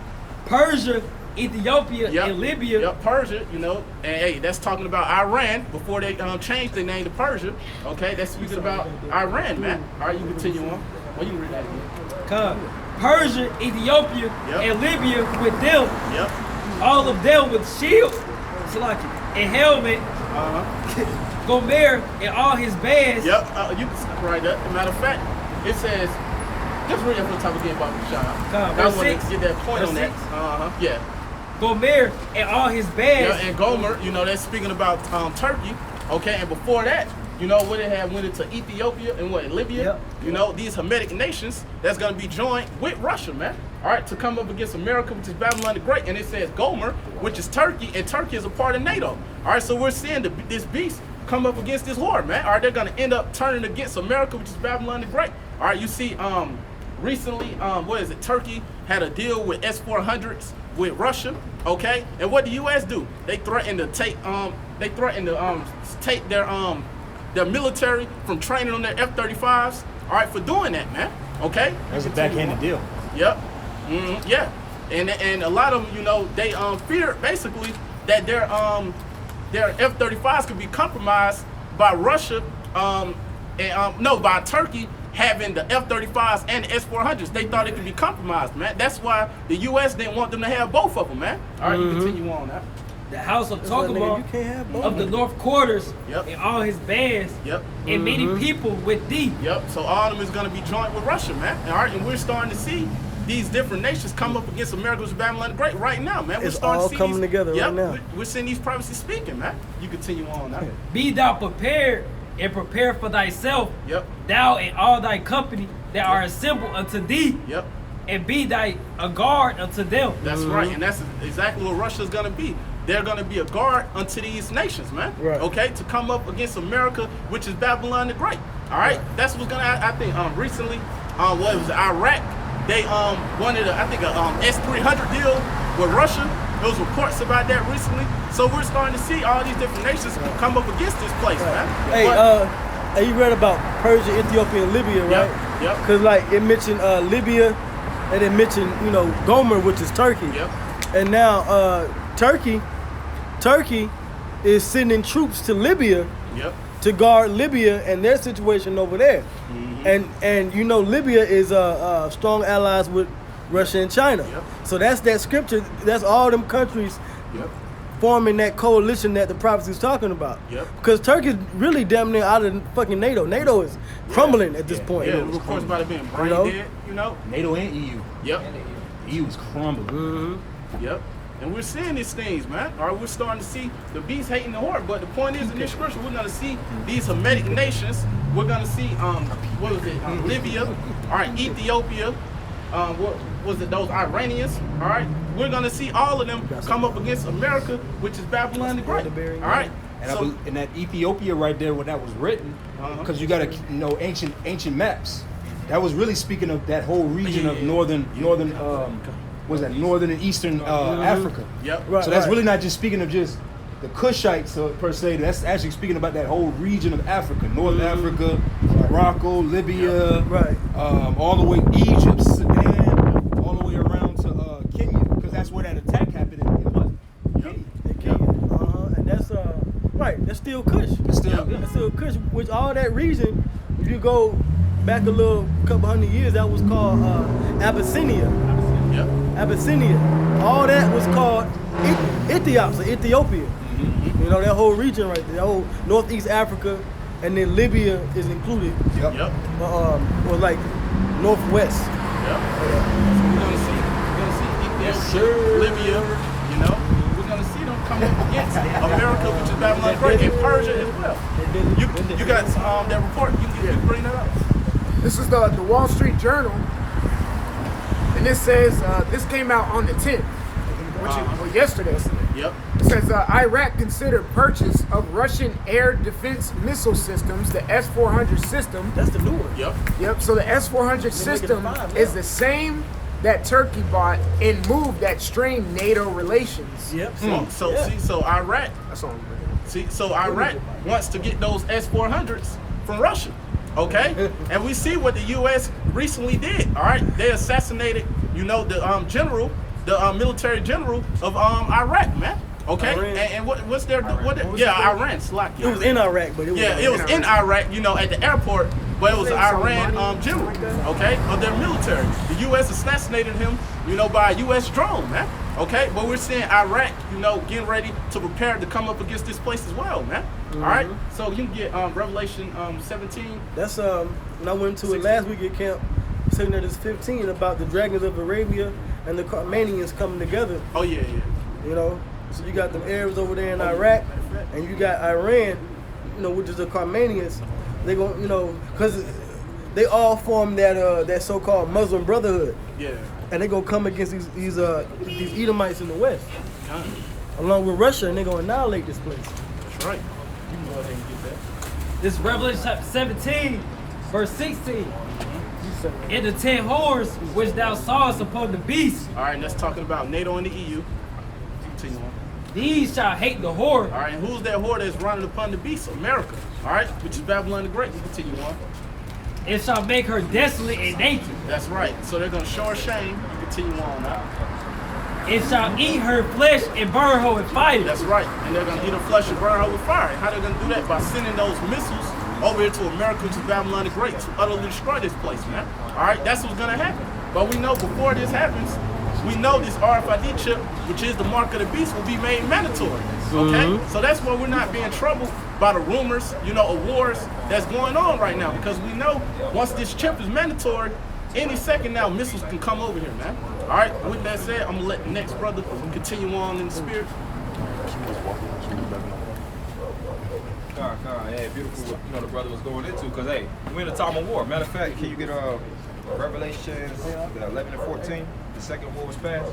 Persia, Ethiopia, and Libya. Yep, Persia, you know, and hey, that's talking about Iran before they changed their name to Persia. Okay, that's speaking about Iran, man. All right, you continue on. Well, you can read that again. Persia, Ethiopia, and Libya with them. All of them with shields, and helmet. Gomer and all his bands. You can write that. As a matter of fact, it says Just read it from the top again, Baba Sean. I verse want 6. to get that point Verse on that. 6. Yeah. Gomer and all his bands. Yeah, and Gomer, you know, that's speaking about Turkey. Okay, and before that, you know, what it had went into Ethiopia and what, Libya? Yep. You know, these Hamitic nations that's going to be joined with Russia, man. All right, to come up against America, which is Babylon the Great. And it says Gomer, which is Turkey, and Turkey is a part of NATO. All right, so we're seeing this beast come up against this horde, man. All right, they're going to end up turning against America, which is Babylon the Great. All right, you see, recently, what is it? Turkey had a deal with S-400s with Russia, okay? And what the U.S. do? They threatened to take their military from training on their F-35s. All right, for doing that, man. Okay. That's a backhanded deal. Yep. Yeah. And a lot of them, you know, they fear basically that their F-35s could be compromised by Russia, by Turkey having the F-35s and the S-400s. They thought it could be compromised, man. That's why the U.S. didn't want them to have both of them, man. All right, you continue on that. The house of That's why, nigga, Tokuma you can't have both. of the North Quarters Yep. and all his bands Yep. and many people with thee. Yep. So all of them is going to be joined with Russia, man. All right, and we're starting to see these different nations come up against America, which is Babylon the Great right now, man. We're It's starting all to see coming together right now. We're seeing these prophecies speaking, man. You continue on now. Be thou prepared and prepare for thyself, Yep. thou and all thy company that are assembled unto thee, Yep. and be thy a guard unto them. That's right, and that's exactly what Russia's gonna be. They're gonna be a guard unto these nations, man. Right. Okay, to come up against America, which is Babylon the Great. All right, that's what's gonna. I think recently, what was it, Iraq? They wanted a S-300 deal with Russia. There was reports about that recently. So we're starting to see all these different nations come up against this place, man. Hey, But- you read about Persia, Ethiopia, and Libya, right? Yep. Because like it mentioned Libya, and it mentioned Gomer, which is Turkey. Yep. And now Turkey is sending troops to Libya Yep. to guard Libya and their situation over there. And Libya is strong allies with Russia and China. Yep. So that's that scripture. That's all them countries Yep. forming that coalition that the prophecy is talking about. Yep. Because Turkey's really damn near out of fucking NATO. NATO is crumbling at this point. Yeah, reports about it being brain dead, you know? NATO and EU. Yep. EU is crumbling. Yep. And we're seeing these things, man. All right, we're starting to see the beast hating the horde. But the point is, in this scripture, we're going to see these Hamitic nations. We're going to see, what was it, Libya, all right, Ethiopia, what was it, those Iranians, all right? We're going to see all of them come up against America, which is Babylon the Great, all right? And in that Ethiopia right there, when that was written, because you got to know ancient maps. That was really speaking of that whole region of northern northern and eastern Africa. Yep. Right, So that's really not just speaking of just the Cushites per se. That's actually speaking about that whole region of Africa, North Africa, Morocco, Libya, Right. all the way Egypt, Sudan, all the way around to Kenya, because that's where that attack happened in what? Kenya. And that's right. That's still Kush. It's still, That's still Kush. Which all that region, if you go back a couple hundred years, that was called Abyssinia. Yep. Abyssinia. All that was called Ethiops or Ethiopia. That whole region right there, that whole northeast Africa, and then Libya is included. Yep. Or like northwest. Yep. So we're gonna see Ethiopia, Libya, we're gonna see them come up against America, which is Babylon the Great, and Persia as well. You got that report, you can bring that up. This is the Wall Street Journal, and this says this came out on the 10th, yesterday. Yep. It says Iraq considered purchase of Russian air defense missile systems, the S-400 system. That's the new one. Yep. So the S-400 system is the same that Turkey bought and moved that strained NATO relations. Yep. So Iraq. That's all. So Iraq wants to get those S-400s from Russia. Okay, and we see what the U.S. recently did. All right, they assassinated, the general, the military general of Iraq, man. Okay, and what's their Iran. Slovakia. It was in Iraq, but it was in Iraq. At the airport, but it was Iran general. Okay, of their military. The U.S. assassinated him, by a U.S. drone, man. Okay, but we're seeing Iraq, getting ready to prepare to come up against this place as well, man. All right, so you can get Revelation 17. That's when I went to it last week at camp. saying that it's 15 about the dragons of Arabia and the Carmanians coming together. Oh yeah. You know, so you got them Arabs over there in Iraq, and you got Iran, you know, which is the Carmanians. They gon', you know, because they all form that so-called Muslim Brotherhood. Yeah. And they gonna come against these Edomites in the West, God. along with Russia, and they gonna annihilate this place. That's right. You can go ahead and get that. This Revelation chapter 17, verse 16. And the 10 horns which thou sawest upon the beast, All right, and that's talking about NATO and the EU. Continue on. these shall hate the whore. All right, and who's that whore that's running upon the beast? America. All right, which is Babylon the Great. You continue on. It shall make her desolate and naked. That's right. So they're going to show her shame. You continue on now. It shall eat her flesh and burn her with fire. That's right. And they're going to eat her flesh and burn her with fire. And how they're going to do that? By sending those missiles over here to America, to Babylon the Great, to utterly destroy this place, man. All right, that's what's going to happen. But we know before this happens, we know this RFID chip, which is the mark of the beast, will be made mandatory. Okay? So that's why we're not being troubled by the rumors, you know, of wars that's going on right now. Because we know once this chip is mandatory, any second now missiles can come over here, man. All right, with that said, I'm going to let the next brother continue on in the spirit. Yeah, beautiful what the brother was going into, because hey, we're in a time of war. Matter of fact, can you get Revelations 11 and 14? The second war was passed.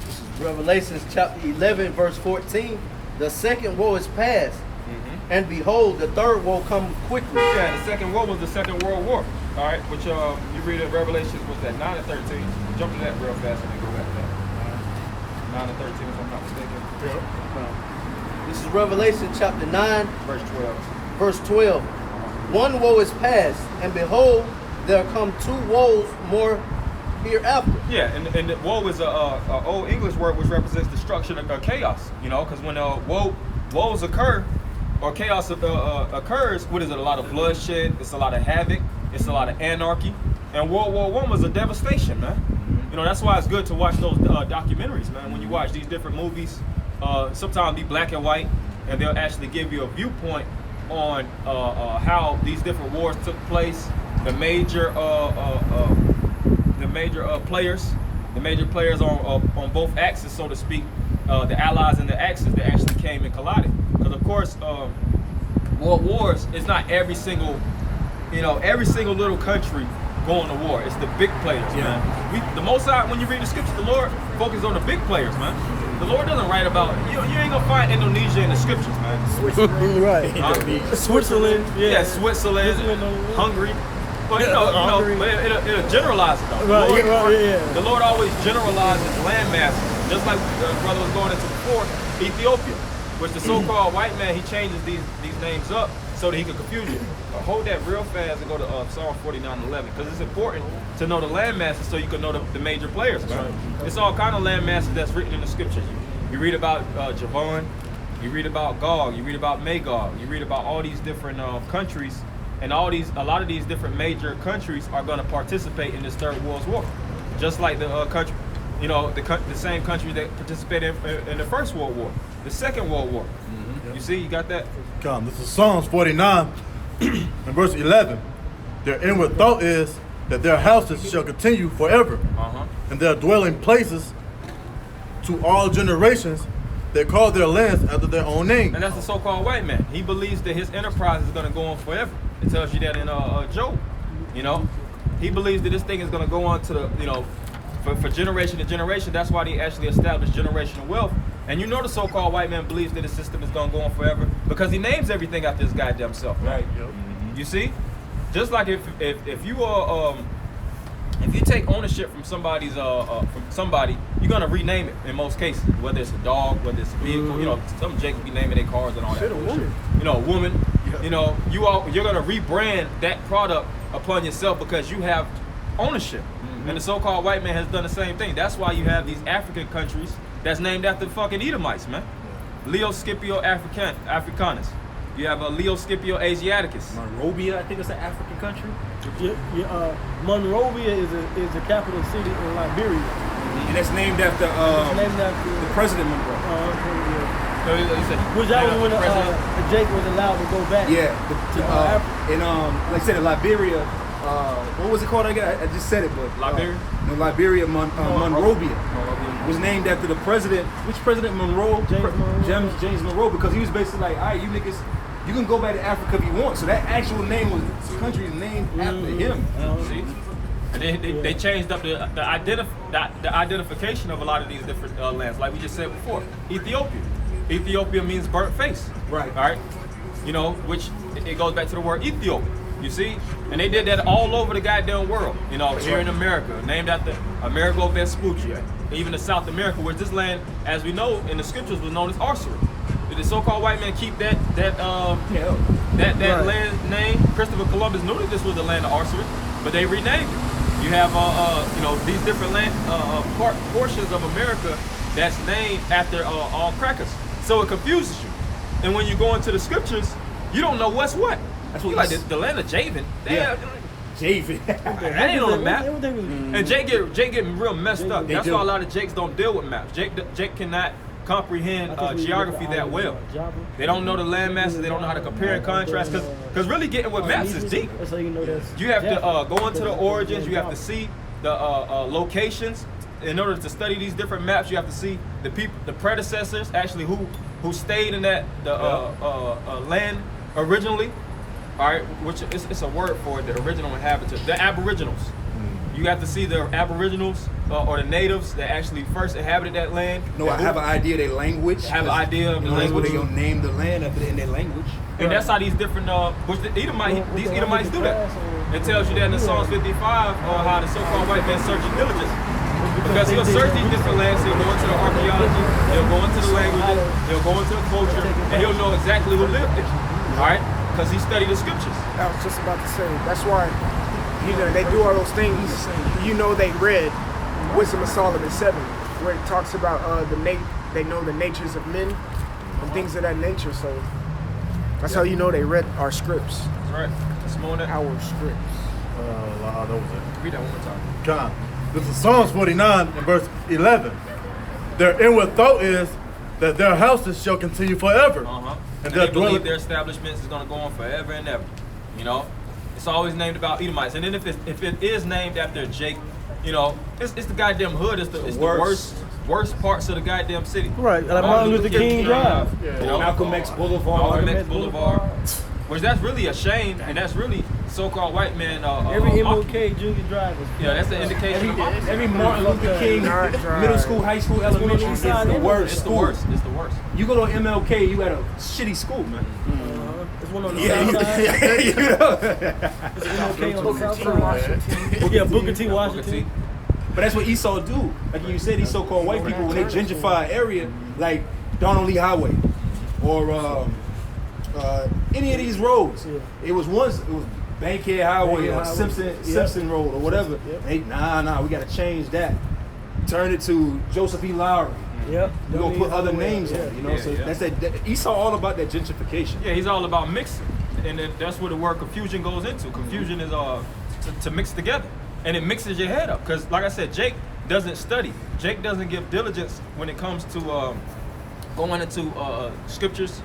This is Revelation chapter 11, verse 14. The second woe is past, and behold, the third woe comes quickly. Yeah, the second war was the Second World War. All right, which you read in Revelations, what's that, 9 and 13. Jump to that real fast and then go back to that. 9 and 13, if I'm not mistaken. This is Revelation chapter 9, Verse 12. verse 12. One woe is past, and behold, there come two woes more hereafter. Yeah, and the woe is a old English word which represents destruction or chaos. You know, because when woes occur or chaos occurs, what is it? A lot of bloodshed. It's a lot of havoc. It's a lot of anarchy. And World War I was a devastation, man. You know, that's why it's good to watch those documentaries, man. When you watch these different movies, sometimes be black and white, and they'll actually give you a viewpoint on how these different wars took place, the major players on both axes, so to speak, the allies and the axis that actually came and collided. Because of course, world wars is not every single little country going to war. It's the big players, man. The Most High, when you read the scriptures, the Lord focuses on the big players, man. The Lord doesn't write about, you ain't gonna find Indonesia in the scriptures, man. Right. Switzerland. Yeah, Switzerland, Hungary. But it'll generalize it though. The Lord always generalizes land masses, just like the brother was going into before, Ethiopia, which the so-called white man, he changes these names up so that he can confuse you. Hold that real fast and go to Psalm 49:11, because it's important to know the land masses so you can know the major players. Right? It's all kind of land masses that's written in the scriptures. You read about Javon, you read about Gog, you read about Magog, you read about all these different countries, and a lot of these different major countries are going to participate in this Third World War, just like the country, the same country that participated in the First World War, the Second World War. You see, you got that? Come, this is Psalms 49 and verse 11. Their inward thought is that their houses shall continue forever, and their dwelling places to all generations. They call their lands after their own name. And that's the so-called white man. He believes that his enterprise is going to go on forever. It tells you that in Job. He believes that this thing is going to go on to the, for generation to generation. That's why they actually established generational wealth. And the so-called white man believes that the system is going to go on forever because he names everything after his goddamn self. Right. You see? Just like if you if you take ownership from somebody, you're gonna rename it in most cases. Whether it's a dog, whether it's a vehicle, some Jake be naming their cars and all that. A woman. You're gonna rebrand that product upon yourself because you have ownership. And the so-called white man has done the same thing. That's why you have these African countries that's named after fucking Edomites, man. Leo Scipio Africanus. You have a Leo Scipio Asiaticus. Monrovia, I think it's an African country. Monrovia is the capital city in Liberia. And it's named after the president Monroe. Which that was when Jake was allowed to go back to Africa. in like I said, in Liberia, what was it called again? I just said it, but Liberia? No, Liberia, Monrovia was named after the president. Which president? Monroe? James Monroe, because he was basically like, all right, you niggas, you can go back to Africa if you want. So that actual name was, the country is named after him. See? And they changed up the identification of a lot of these different lands, like we just said before. Ethiopia means burnt face. Right. All right. You know, which it goes back to the word Ethiopia. You see? And they did that all over the goddamn world. You know, here in America, named after Amerigo Vespucci. Even in South America, where this land, as we know in the scriptures, was known as Arcery. Did the so-called white man keep that land name? Christopher Columbus knew that this was the land of Arcery, but they renamed it. You have you know, these different land portions of America that's named after all crackers. So it confuses you. And when you go into the scriptures, you don't know what's what. That's what like the land of Javan. Javan. That ain't on the map. And Jake getting real messed up. That's why a lot of Jakes don't deal with maps. Jake cannot comprehend geography that well. They don't know the land masses. They don't know how to compare and contrast. Because really getting with maps is deep. You have to go into the origins. You have to see the locations. In order to study these different maps, you have to see the people, the predecessors, actually who stayed in that land originally. All right, which it's a word for it, the original inhabitants, the aboriginals. You have to see the aboriginals or the natives that actually first inhabited that land. No, I have an idea of their language. Have an idea of the language. They're going to name the land after in their language. And that's how these different, which these Edomites do that. It tells you that in Psalms 55 how the so-called white man searches diligence. Because he'll search these different lands, he'll go into the archaeology, he'll go into the languages, he'll go into the culture, and he'll know exactly who lived there. All right? Because he studied the scriptures. I was just about to say, that's why, you know, they do all those things. You know, they read Wisdom of Solomon 7, where it talks about they know the natures of men and things of that nature. So that's how you know they read our scripts. That's right. That's more than our scripts. That was it. Read that one more time. God. This is Psalms 49 and verse 11. Their inward thought is that their houses shall continue forever. And they believe their establishments is going to go on forever and ever. You know, it's always named about Edomites. And then if it is named after Jake, you know, it's the goddamn hood. It's the worst parts of the goddamn city. Right, like Martin Luther King Drive. You know, Malcolm X Boulevard. Which that's really a shame, and that's really so-called white man. Every MLK Junior Drive. That's an indication of every Martin Luther King middle school, high school, elementary. It's the worst. It's the worst. It's the worst. You go to MLK, you at a shitty school, man. There's one on the south side. You know. There's MLK on the south side. Yeah, Booker T. Washington. But that's what Esau do. Like you said, these so-called white people, when they gentrify an area, like Donald Lee Highway, or any of these roads. It was Bankhead Highway or Simpson Road or whatever. They, nah, we gotta change that. Turn it to Joseph E. Lowry. We're gonna put other names on it, you know. That's that Esau all about that gentrification. Yeah, he's all about mixing. And that's where the word confusion goes into. Confusion is to mix together. And it mixes your head up. Because like I said, Jake doesn't study. Jake doesn't give diligence when it comes to going into scriptures.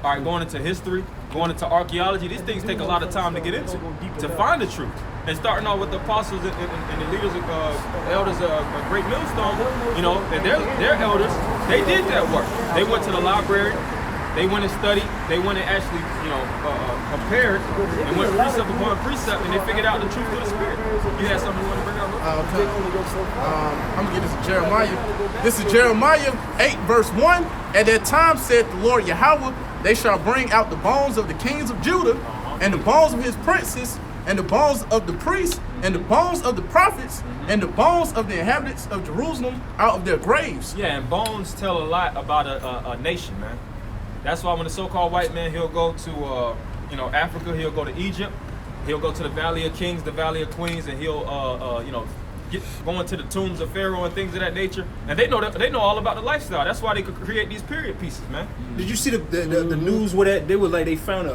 All right, going into history, going into archaeology, these things take a lot of time to get into, to find the truth. And starting off with the apostles and the leaders, elders of Great Millstone, you know, and their elders, they did that work. They went to the library, they went and studied, they went and actually, you know, compared, and went precept upon precept, and they figured out the truth of the Spirit. You had something you want to bring up? I'm gonna get this to Jeremiah. This is Jeremiah 8, verse 1. At that time said the Lord Yahweh, they shall bring out the bones of the kings of Judah, and the bones of his princes, and the bones of the priests, and the bones of the prophets, and the bones of the inhabitants of Jerusalem out of their graves. Yeah, and bones tell a lot about a nation, man. That's why when the so-called white man, he'll go to you know, Africa, he'll go to Egypt, he'll go to the Valley of Kings, the Valley of Queens, and he'll you know, go into the tombs of Pharaoh and things of that nature. And they know all about the lifestyle. That's why they could create these period pieces, man. Did you see the news where they were like they found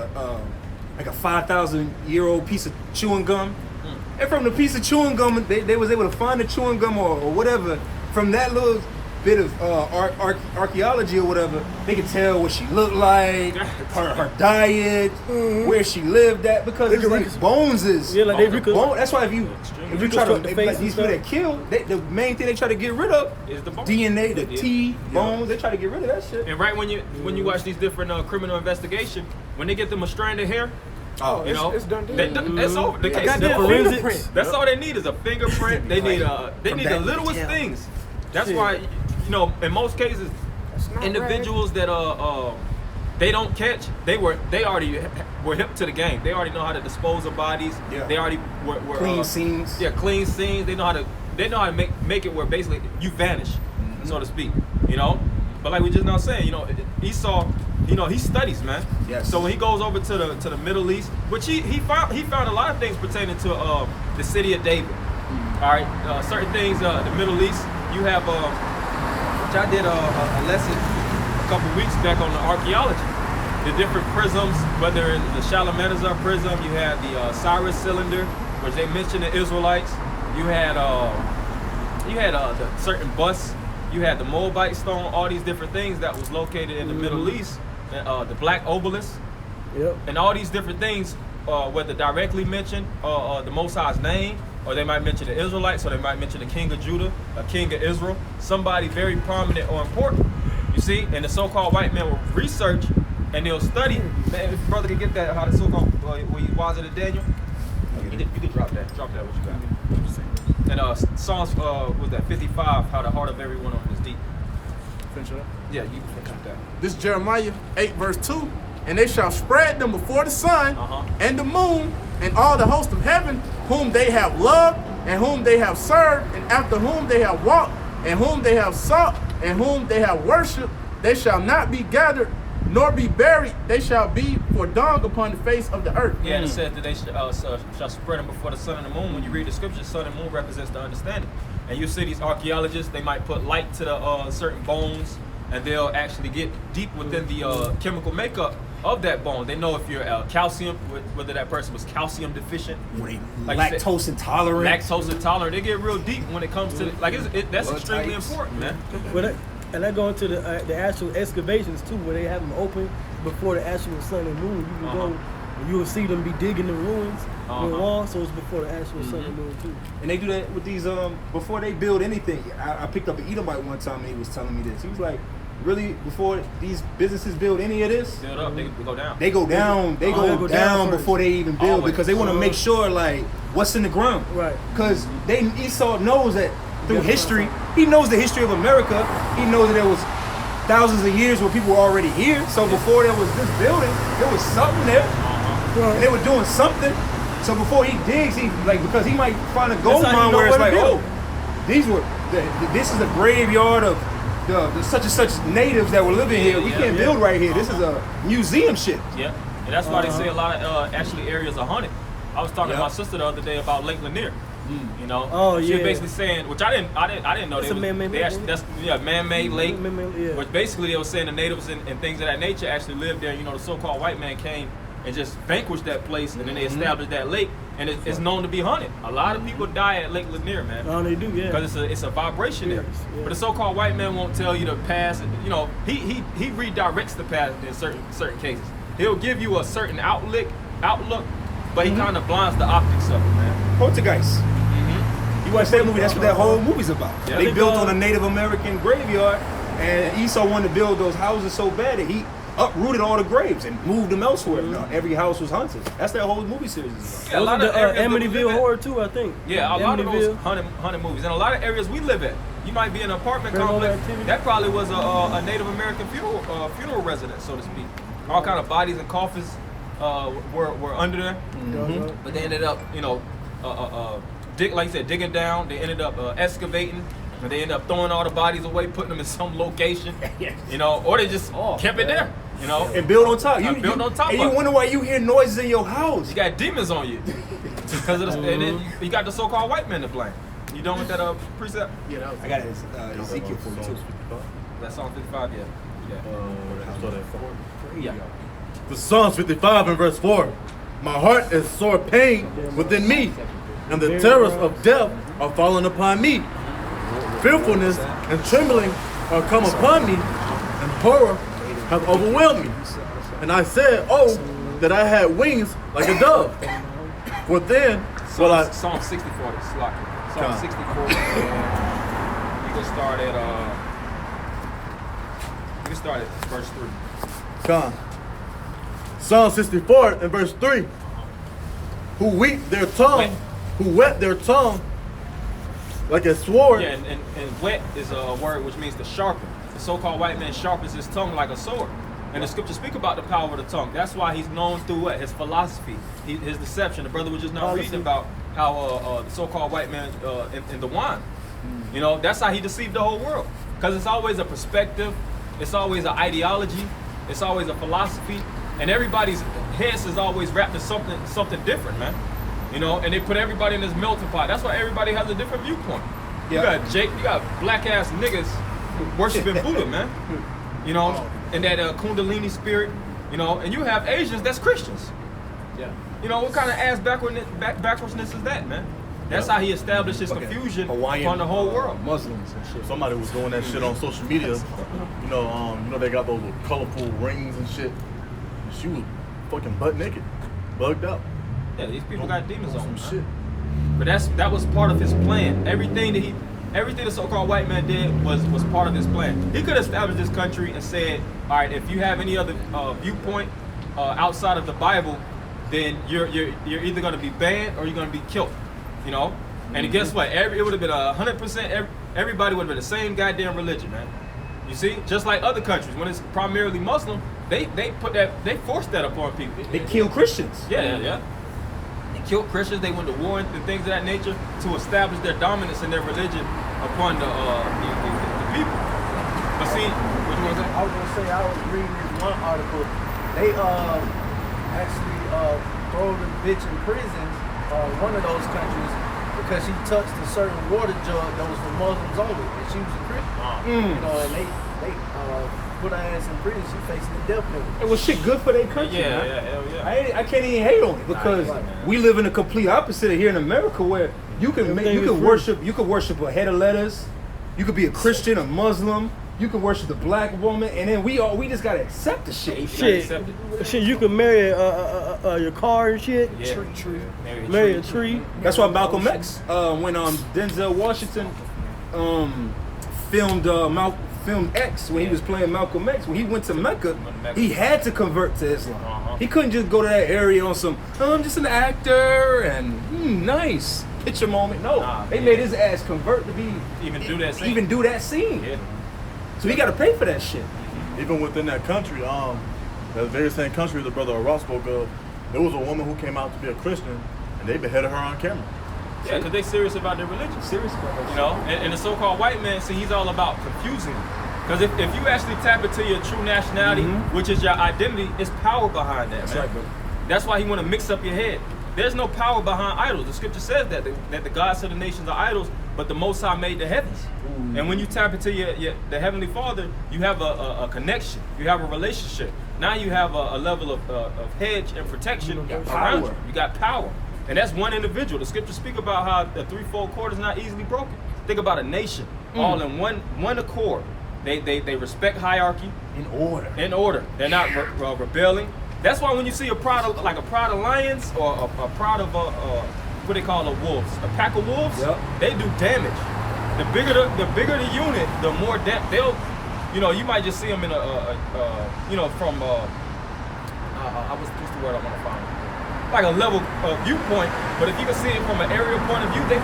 like a 5,000-year-old piece of chewing gum? And from the piece of chewing gum, they was able to find the chewing gum or whatever from that little bit of archaeology or whatever, they can tell what she looked like, her diet, where she lived at, because it's like bones is. Yeah, like they bone. That's why if you try to the face like these people that kill, the main thing they try to get rid of Is the bone. DNA, the teeth, bones. They try to get rid of that shit. And right when you watch these different criminal investigation, when they get them a strand of hair, you know, it's done deal. that's over. The case the forensics. That's all they need is a fingerprint. They need the littlest things. That's why, you know, in most cases, individuals that they don't catch, they already were hip to the game. They already know how to dispose of bodies. Yeah. They already were Clean scenes. Yeah, clean scenes. They know how to make it where basically you vanish, so to speak. You know, but like we just now saying, you know, Esau, you know, he studies, man. Yes. So when he goes over to the Middle East, which he found a lot of things pertaining to the city of David. All right, certain things, the Middle East. You have, which I did a lesson a couple weeks back on the archaeology, the different prisms, whether in the Shalmaneser prism, you had the Cyrus cylinder, which they mentioned the Israelites. You had the certain busts. You had the Moabite stone, all these different things that was located in the Middle East, the black obelisk, and all these different things, whether directly mentioned the Most High's name, or they might mention the Israelites, or they might mention the king of Judah, a king of Israel, somebody very prominent or important. You see, and the so-called white man will research and they'll study. Man, if brother could get that, how the so-called was it Daniel? You could drop that. Drop that. What you got? And Psalms was that 55? How the heart of every one of them is deep. Finish it up. Yeah, you can finish with that. This is Jeremiah 8 verse 2. And they shall spread them before the sun and the moon and all the host of heaven, whom they have loved and whom they have served, and after whom they have walked, and whom they have sought, and whom they have worshipped. They shall not be gathered nor be buried. They shall be for dung upon the face of the earth. Yeah, and it says that they shall spread them before the sun and the moon. When you read the scriptures, sun and moon represents the understanding. And you see these archaeologists, they might put light to the certain bones, and they'll actually get deep within the chemical makeup of that bone. They know if you're calcium, whether that person was calcium deficient, Like lactose intolerant. Lactose intolerant. They get real deep when it comes to that's Blood extremely types. important, man. And I go into the actual excavations too, where they have them open before the actual sun and moon. You can go, and you will see them be digging the ruins in the wall. So it's before the actual sun and moon too. And they do that with these before they build anything. I picked up an Edomite one time and he was telling me this. He was like, really, before these businesses build any of this, Build up, they go down. they go down. They go down before they even build. Always. Because they want to make sure like what's in the ground. Right. Because Esau knows that through history, he knows the history of America. He knows that there was thousands of years where people were already here. So before there was this building, there was something there. And they were doing something. So before he digs, because he might find a gold mine where it's like, this is a graveyard of the such and such natives that were living here. We can't build right here. This is a museum shit. Yeah, and that's why they say a lot of actually areas are haunted. I was talking to my sister the other day about Lake Lanier. You know, she was basically saying, which I didn't know. It's a man-made lake. That's man-made lake. Yeah. Which basically they were saying the natives and things of that nature actually lived there. You know, the so-called white man came and just vanquished that place, and then they established that lake, and it's known to be haunted. A lot of people die at Lake Lanier, man. Oh, they do, yeah. Because it's a vibration there. Yeah. But the so-called white man won't tell you the past. You know, he redirects the past in certain cases. He'll give you a certain outlook, but he kind of blinds the optics of it, man. Poltergeist. You watch that movie? That's what that whole movie's about. Yeah. They built on a Native American graveyard, and Esau wanted to build those houses so bad that he uprooted all the graves and moved them elsewhere. No, every house was haunted. That's that whole movie series is about. Yeah, a lot of areas that we Amityville live at- Horror too, I think. Yeah, a lot of those haunted movies, and a lot of areas we live at. You might be in an apartment complex. That probably was a Native American funeral residence, so to speak. All kind of bodies and coffins were under there, but they ended up, like you said, digging down. They ended up excavating, and they ended up throwing all the bodies away, putting them in some location, or they just kept it there, And build on top. Build on top And of you it. wonder why you hear noises in your house. You got demons on you because of and then you got the so-called white man to blame. You done with that precept? Yeah, that was I got Ezekiel for you too. That's Psalm 55, yeah. Yeah. The Psalms 55 and verse 4. My heart is sore pain within me, and the terrors of death are falling upon me. Fearfulness and trembling are come upon me, and horror have overwhelmed me. And I said, oh, that I had wings like a dove. For then will I... Psalm 64, this is like Psalm Come. 64. You can start at verse 3. Come. Psalm 64 and verse 3. Who wet their tongue like a sword. Yeah, and wet is a word which means to sharpen. The so-called white man sharpens his tongue like a sword. And the scriptures speak about the power of the tongue. That's why he's known through what? His philosophy, his deception. The brother was just now reading about how the so-called white man in the wine. You know, that's how he deceived the whole world. Because it's always a perspective, it's always an ideology, it's always a philosophy, and everybody's heads is always wrapped in something different, man. You know, and they put everybody in this melting pot. That's why everybody has a different viewpoint. Yeah. You got black ass niggas worshiping Buddha, man. You know, and that Kundalini spirit, you know, and you have Asians that's Christians. Yeah. You know, what kind of ass backwardsness is that, man? That's how he established his confusion upon the whole world. Muslims and shit. Somebody was doing that shit on social media. You know they got those little colorful rings and shit. She was fucking butt naked, bugged out. Yeah, these people got demons on them, Some shit. But that was part of his plan. Everything the so-called white man did was part of his plan. He could establish this country and said, all right, if you have any other viewpoint outside of the Bible, then you're either going to be banned or you're going to be killed. You know, and guess what? It would have been 100%. Everybody would have been the same goddamn religion, man. You see, just like other countries, when it's primarily Muslim, they forced that upon people. They kill Christians. Yeah. They killed Christians. They went to war and things of that nature to establish their dominance in their religion upon the people. But see, what you want to say? I was gonna say I was reading this one article. They actually throw the bitch in prison, one of those countries, because she touched a certain water jug that was for Muslims only, and she was a Christian. You know, and they put her ass in prison. She facing the death penalty. It was shit good for their country, man. Hell yeah. I can't even hate on it because we live in the complete opposite of here in America, where you can worship a head of lettuce, you could be a Christian, a Muslim, you can worship the black woman, and then we just gotta accept the shit. Shit, you can marry your car and shit. Yeah. Marry a tree. That's why Malcolm X, when Denzel Washington filmed X, when he was playing Malcolm X, when he went to Mecca, he had to convert to Islam. He couldn't just go to that area on some, I'm just an actor and nice picture moment. No, they made his ass convert to be Even do that scene. Yeah. So he got to pay for that shit. Even within that country, that very same country the brother Ross spoke of, there was a woman who came out to be a Christian, and they beheaded her on camera. Yeah, because they serious about their religion. Serious about that. You know, and the so-called white man, see, he's all about confusing you. Because if you actually tap into your true nationality, which is your identity, it's power behind that, man. Right, bro. That's why he want to mix up your head. There's no power behind idols. The scripture says that the gods of the nations are idols, but the Most High made the heavens. And when you tap into the Heavenly Father, you have a connection. You have a relationship. Now you have a level of hedge and protection around you. You got power. And that's one individual. The scriptures speak about how the threefold cord is not easily broken. Think about a nation, all in one accord. They respect hierarchy. In order. They're not rebelling. That's why when you see a pride of lions or a pride of what they call wolves, a pack of wolves, they do damage. The bigger the unit, the more they'll, you might just see them in from what's the word I want to find? Like a level viewpoint, but if you can see it from an aerial point of view, they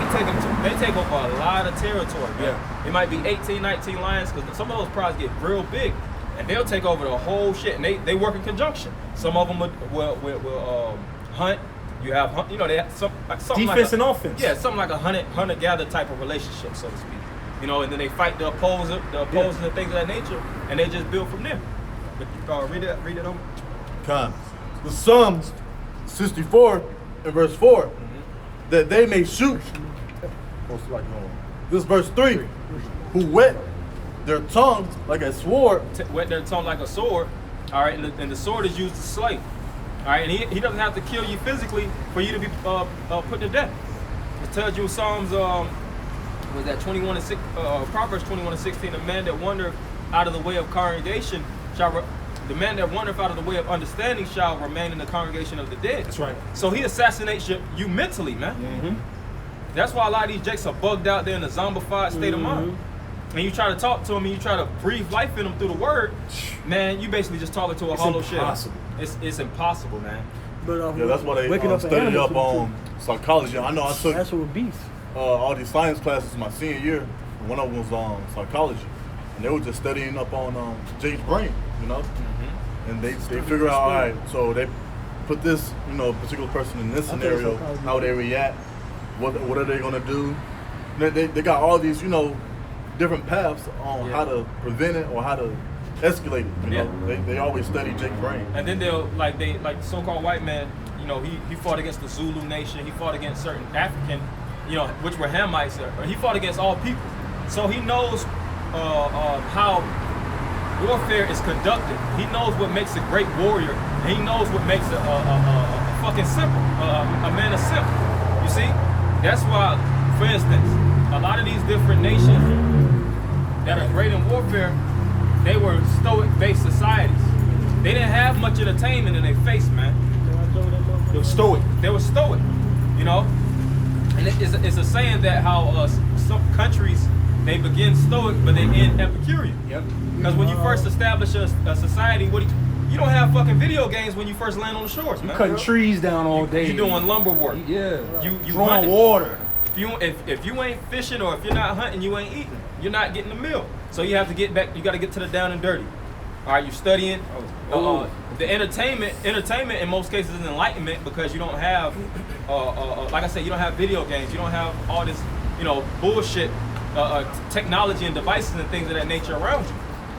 take over a lot of territory, man. Yeah. It might be 18, 19 lions, because some of those prides get real big, and they'll take over the whole shit, and they work in conjunction. Some of them will hunt. You have, they have something defense like and offense. Yeah, something like a hunter-gatherer type of relationship, so to speak. And then they fight the opposers and things of that nature, and they just build from there. But read it over. Come. The Psalms 64 and verse 4, that they may shoot. This verse 3, who wet their tongues like a sword. Wet their tongue like a sword. All right, and the sword is used to slay. All right, and he doesn't have to kill you physically for you to be put to death. It tells you in Psalms was that 21 and 6, Proverbs 21 and 16, a man that wandereth out of the way of congregation the man that wandereth out of the way of understanding shall remain in the congregation of the dead. That's right. So he assassinates you mentally, man. Mm-hmm. That's why a lot of these jakes are bugged out there in a zombified state of mind. And you try to talk to them and you try to breathe life in them through the word, man, you basically just talking to a hollow impossible. shell. It's impossible, man. But Yeah, that's why they waking up studied animals up to the on psychology. I know I took actual beast. all these science classes my senior year. One of them was psychology, and they were just studying up on Jake's brain, you know. And they figure out, all right, so they put this, you know, particular person in this scenario, how they react, what are they gonna do? They got all these, you know, different paths on how to prevent it or how to escalate it. You know, they always study Jake's brain. And then they'll like the so-called white man. You know, he fought against the Zulu nation. He fought against certain African, you know, which were Hamites. He fought against all people. So he knows how warfare is conducted. He knows what makes a great warrior. And he knows what makes a fucking simple, a man of simple. You see, that's why, for instance, a lot of these different nations that are great in warfare, they were stoic-based societies. They didn't have much entertainment in their face, man. They were stoic. They were stoic, you know. And it's a saying that how some countries, they begin stoic, but they end Epicurean. Yep. Because when you first establish a society, you don't have fucking video games when you first land on the shores, man. Cutting trees down all day. You doing lumber work. Yeah. You drawing hunting. water. If you ain't fishing or if you're not hunting, you ain't eating. You're not getting the meal. So you have to get back. You got to get to the down and dirty. All right, you're studying. The entertainment in most cases is enlightenment because you don't have, like I said, you don't have video games. You don't have all this, you know, bullshit technology and devices and things of that nature around you.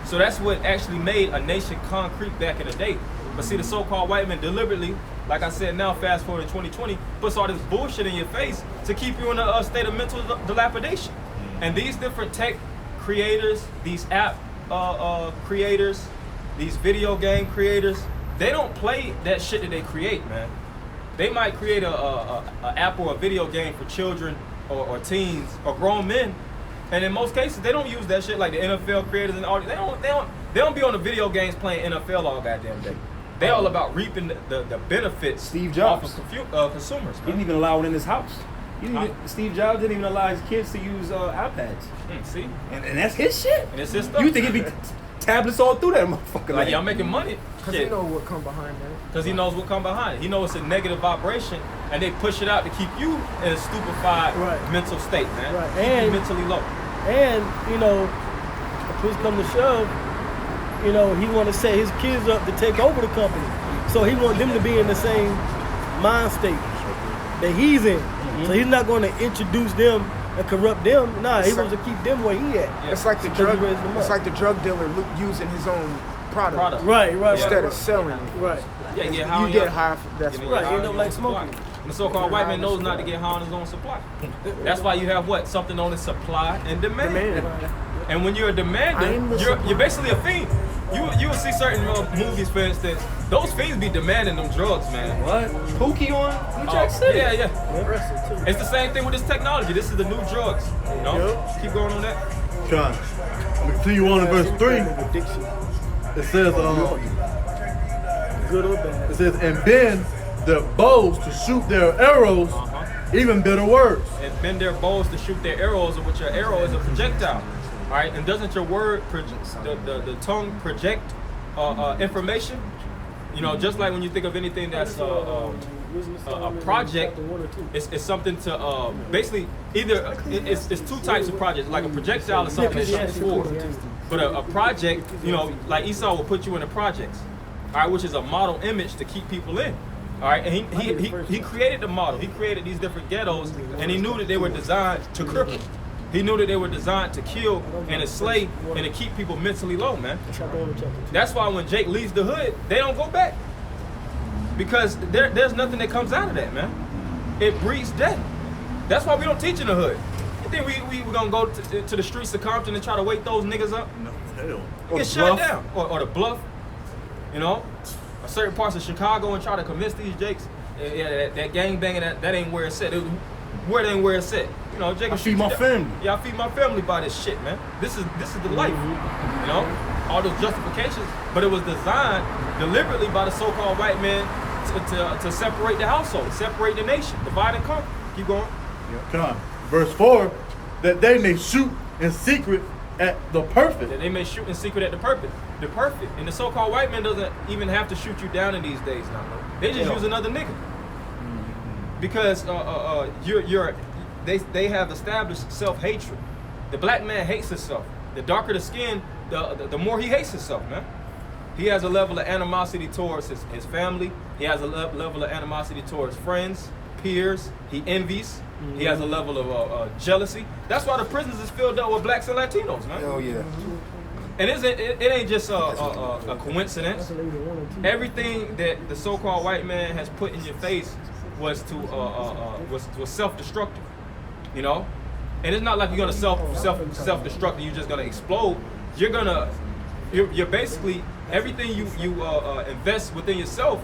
So that's what actually made a nation concrete back in the day. But see, the so-called white man deliberately, like I said, now fast forward to 2020, puts all this bullshit in your face to keep you in a state of mental dilapidation. And these different tech creators, these app creators, these video game creators, they don't play that shit that they create, man. They might create a app or a video game for children or teens or grown men, and in most cases they don't use that shit like the NFL creators and all. They don't be on the video games playing NFL all goddamn day. They all about reaping the benefits. Steve Jobs of consumers. He didn't even allow it in his house. Steve Jobs didn't even allow his kids to use iPads. See, and that's his shit. And it's his stuff. You think it'd be tablets all through that motherfucker? Like y'all making money? Because he knows what come behind that. Because he knows what come behind it. He knows it's a negative vibration, and they push it out to keep you in a stupefied mental state, man. Right. Keep And you mentally low. And you know, if push come to shove, you know, he want to set his kids up to take over the company. So he want them to be in the same mind state that he's in. So he's not going to introduce them and corrupt them. Nah, he wants to keep them where he at. Yeah. It's like the drug. It's like the drug dealer using his own product. Right. Instead of selling it. Right. Yeah, get high. You get high. That's Get right. Right. End up like smoking. And the so-called white man knows not to get high on his own supply. That's why you have what? Something known as supply and demand. And when you're a demander, you're basically a fiend. You will see certain movies, for instance, those fiends be demanding them drugs, man. What? Pookie on New Jack City? Yeah. It's the same thing with this technology. This is the new drugs. You know? Keep going on that. John, I'm gonna continue on in verse 3. It says, Good or bad. it says, and bend their bows to shoot their arrows, even bitter words. And bend their bows to shoot their arrows, of which your arrow is a projectile. All right, and doesn't your word, the tongue project information? You know, just like when you think of anything that's a project, it's something to basically either it's two types of projects. Like a projectile is something that shoots forward, but a project, you know, like Esau will put you in the projects, all right, which is a model image to keep people in. All right, and he created the model. He created these different ghettos, and he knew that they were designed to cripple. He knew that they were designed to kill and enslave and to keep people mentally low, man. That's why when Jake leaves the hood, they don't go back. Because there's nothing that comes out of that, man. It breeds death. That's why we don't teach in the hood. You think we're going to go to the streets of Compton and try to wake those niggas up? No, hell. Get shut down. Or the bluff, you know? Or certain parts of Chicago and try to convince these Jakes, that gang banging, that ain't where it's at. Where it ain't where it's at. You know, Jacob I feed my family. Yeah, I feed my family by this shit, man. This is the life. You know, all those justifications, but it was designed deliberately by the so-called white man to separate the household, separate the nation, divide and conquer. Keep going. Come on. Verse 4, that they may shoot in secret at the perfect. That they may shoot in secret at the perfect. The perfect. And the so-called white man doesn't even have to shoot you down in these days now. They just use another nigga. Because they have established self-hatred. The black man hates himself. The darker the skin, the more he hates himself, man. He has a level of animosity towards his family. He has a level of animosity towards friends, peers. He envies. He has a level of jealousy. That's why the prisons is filled up with blacks and Latinos, man. Hell yeah. And it ain't just a coincidence. Everything that the so-called white man has put in your face was self-destructive, you know. And it's not like you're gonna self-destruct and you're just gonna explode. You're basically everything you invest within yourself,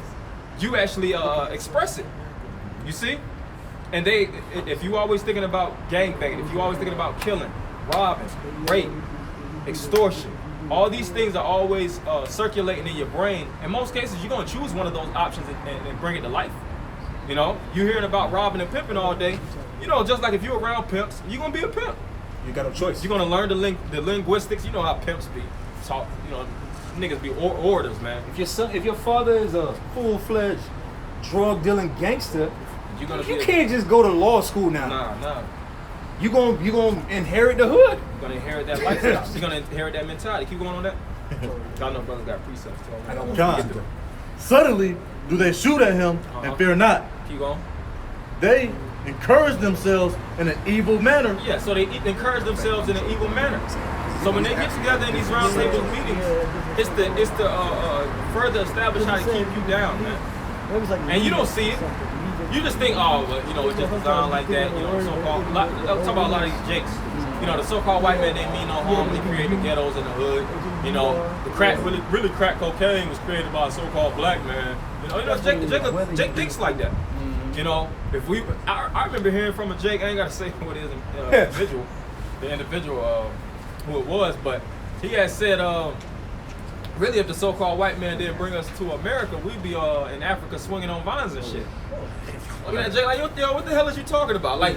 you actually express it. You see? And if you always thinking about gangbanging, if you always thinking about killing, robbing, rape, extortion, all these things are always circulating in your brain. In most cases, you're gonna choose one of those options and bring it to life. You know, you're hearing about robbing and pimping all day. You know, just like if you're around pimps, you're gonna be a pimp. You got no choice. You're gonna learn the linguistics. You know how pimps be talk. You know, niggas be orders, man. If your father is a full-fledged drug dealing gangster, You can't just go to law school now. Nah. You gonna inherit the hood. You're gonna inherit that lifestyle. You're gonna inherit that mentality. Keep going on that. Y'all know brothers got precepts. So I don't John, suddenly do they shoot at him and fear not. Keep going. They encourage themselves in an evil manner. Yeah, so they encourage themselves in an evil manner. So when they get together in these round table meetings, it's to further establish how to keep you down, man. And you don't see it. You just think, oh, well, you know, it's just designed like that. You know, the so-called. I'm talking about a lot of these jakes. You know, the so-called white man didn't mean no harm. They created the ghettos in the hood. You know, the crack really crack cocaine was created by a so-called black man. You know, Jake thinks like that. You know, I remember hearing from a Jake. I ain't gotta say who it is, the individual who it was, but he had said, really, if the so-called white man didn't bring us to America, we'd be in Africa swinging on vines and shit. Look at that, Jake. Like, yo, what the hell is you talking about? Like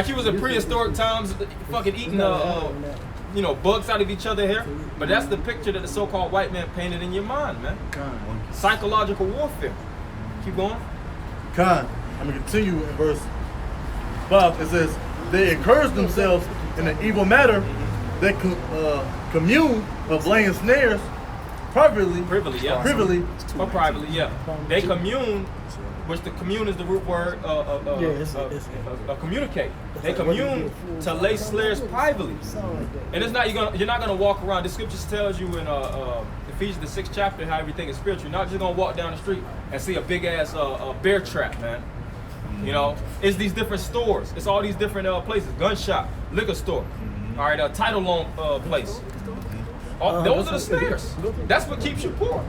he was in prehistoric times, fucking eating, you know, bugs out of each other here. But that's the picture that the so-called white man painted in your mind, man. Psychological warfare. Keep going. I'm gonna continue in verse 5. It says, they encourage themselves in an evil manner. They commune of laying snares privately. Or privately, yeah. They commune, which the commune is the root word communicate. They commune to lay snares privately. And it's not you're not gonna walk around. The scriptures tells you in Ephesians the 6th chapter how everything is spiritual. You're not just gonna walk down the street and see a big ass bear trap, man. You know, it's these different stores. It's all these different places. Gun shop, liquor store. All right, title loan place. Those are the snares. That's what keeps you poor.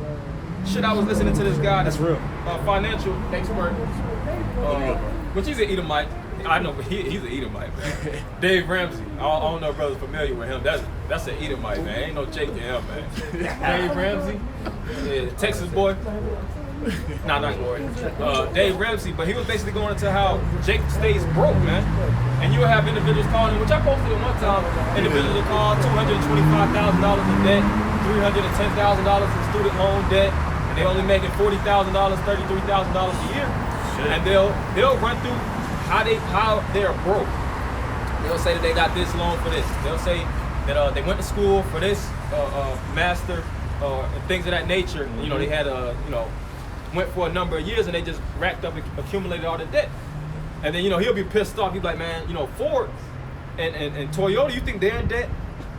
Shit, I was listening to this guy. That's real. Financial expert. Which he's an Edomite. I know, but he's an Edomite, man. Dave Ramsey. I don't know if brothers familiar with him. That's an Edomite, man. Ain't no Jake to him, man. Dave Ramsey. Yeah, Texas boy. Nah, not Glory. Dave Ramsey, but he was basically going into how Jake stays broke, man. And you'll have individuals calling, which I posted at one time, individuals will call $225,000 in debt, $310,000 in student loan debt, and they only making $40,000, $33,000 a year. Shit. And they'll run through how they're broke. They'll say that they got this loan for this. They'll say that they went to school for this master and things of that nature. You know, they had went for a number of years and they just racked up and accumulated all the debt. And then, you know, he'll be pissed off. He'll be like, man, you know, Ford and Toyota, you think they're in debt?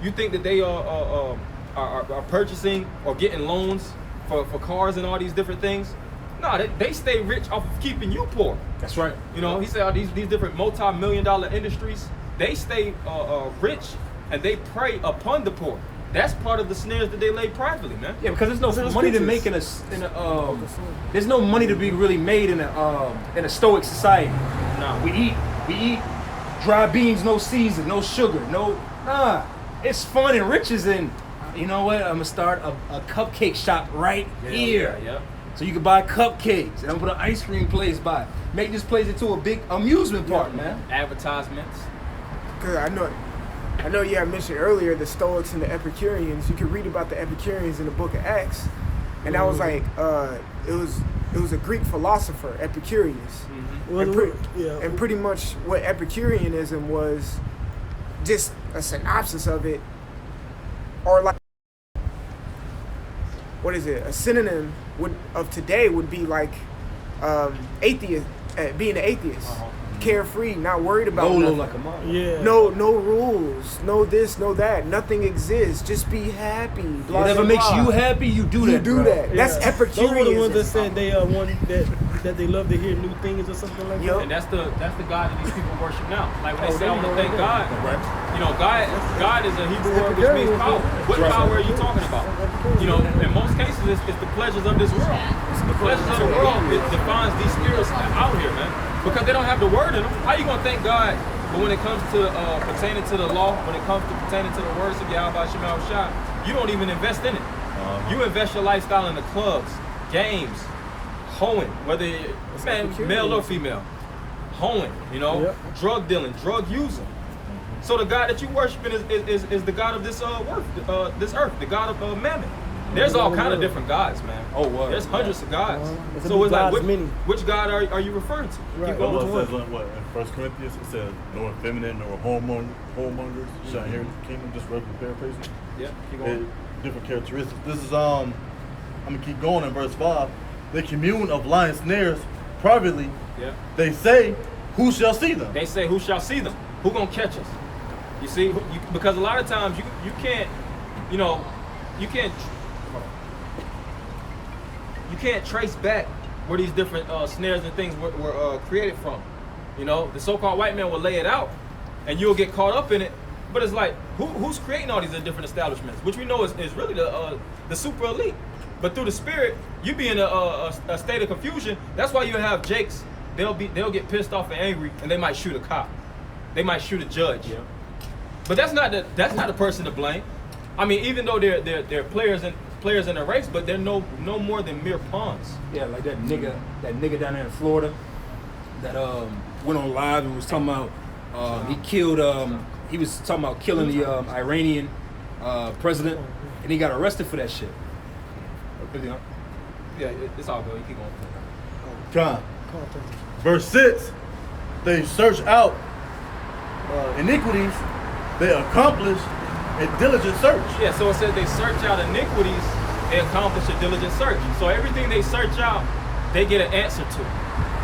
You think that they are purchasing or getting loans for cars and all these different things? No, they stay rich off of keeping you poor. That's right. You know, he said these different multi-million-dollar industries, they stay rich and they prey upon the poor. That's part of the snares that they lay privately, man. Yeah, because there's no money to make there's no money to be really made in a stoic society. No. We eat, dry beans, no season, no sugar, nah. It's fun and riches, and you know what? I'm gonna start a cupcake shop right here. Yeah. So you can buy cupcakes, and I'm gonna put an ice cream place by. Make this place into a big amusement park, man. Advertisements. Cause I know you had mentioned earlier the Stoics and the Epicureans. You can read about the Epicureans in the book of Acts, and that was like it was a Greek philosopher, Epicurus, and pretty much what Epicureanism was, just a synopsis of it, or like what is it? A synonym of today would be like atheist, being an atheist. Carefree, not worried about nothing. Like a mom. No rules, no this, no that. Nothing exists. Just be happy. Blah, Whatever blah, makes blah. you happy, you do that. You do that. That's Those Epicureanism. were the ones that said they that they love to hear new things or something like that. And that's the God that these people worship now. Like when they say, I want to thank God. You know, God is a Hebrew word which means power. What power are you talking about? You know, in most cases, it's the pleasures of this world. The pleasures of the world, it defines these spirits out here, man. Because they don't have the word in them. How you gonna thank God? But when it comes to pertaining to the law, when it comes to pertaining to the words of Yahweh Shema Shah, you don't even invest in it. You invest your lifestyle in the clubs, games, hoeing, whether male or female, hoeing, you know, drug dealing, drug using. So the God that you worshiping is the God of this earth, the God of Mammon. There's all kind of different gods, man. Oh, wow. There's hundreds of gods. It's So it's like, which God are you referring to? Right. Keep going. It says what in 1 Corinthians it says no effeminate, no whoremongers shall inherit the kingdom. Just regular paraphrasing. Yeah, keep going. Different characteristics. This is I'm gonna keep going in verse 5. They commune of lion snares privately. Yeah. They say, who shall see them? They say, who shall see them? Who gonna catch us? You see, because a lot of times you can't, you can't trace back where these different snares and things were created from. You know, the so-called white man will lay it out, and you'll get caught up in it. But it's like, who's creating all these different establishments, which we know is really the super elite. But through the spirit, you be in a state of confusion. That's why you have Jakes. They'll get pissed off and angry, and they might shoot a cop. They might shoot a judge. Yeah. But that's not the person to blame. I mean, even though they're players in the race, but they're no more than mere pawns. Yeah, like that nigga down there in Florida that went on live and was talking about he was talking about killing the Iranian president, and he got arrested for that shit. Yeah, it's all good. You keep going. Come. Verse 6. They search out iniquities. They accomplish a diligent search. Yeah, so it says they search out iniquities. They accomplish a diligent search. So everything they search out, they get an answer to.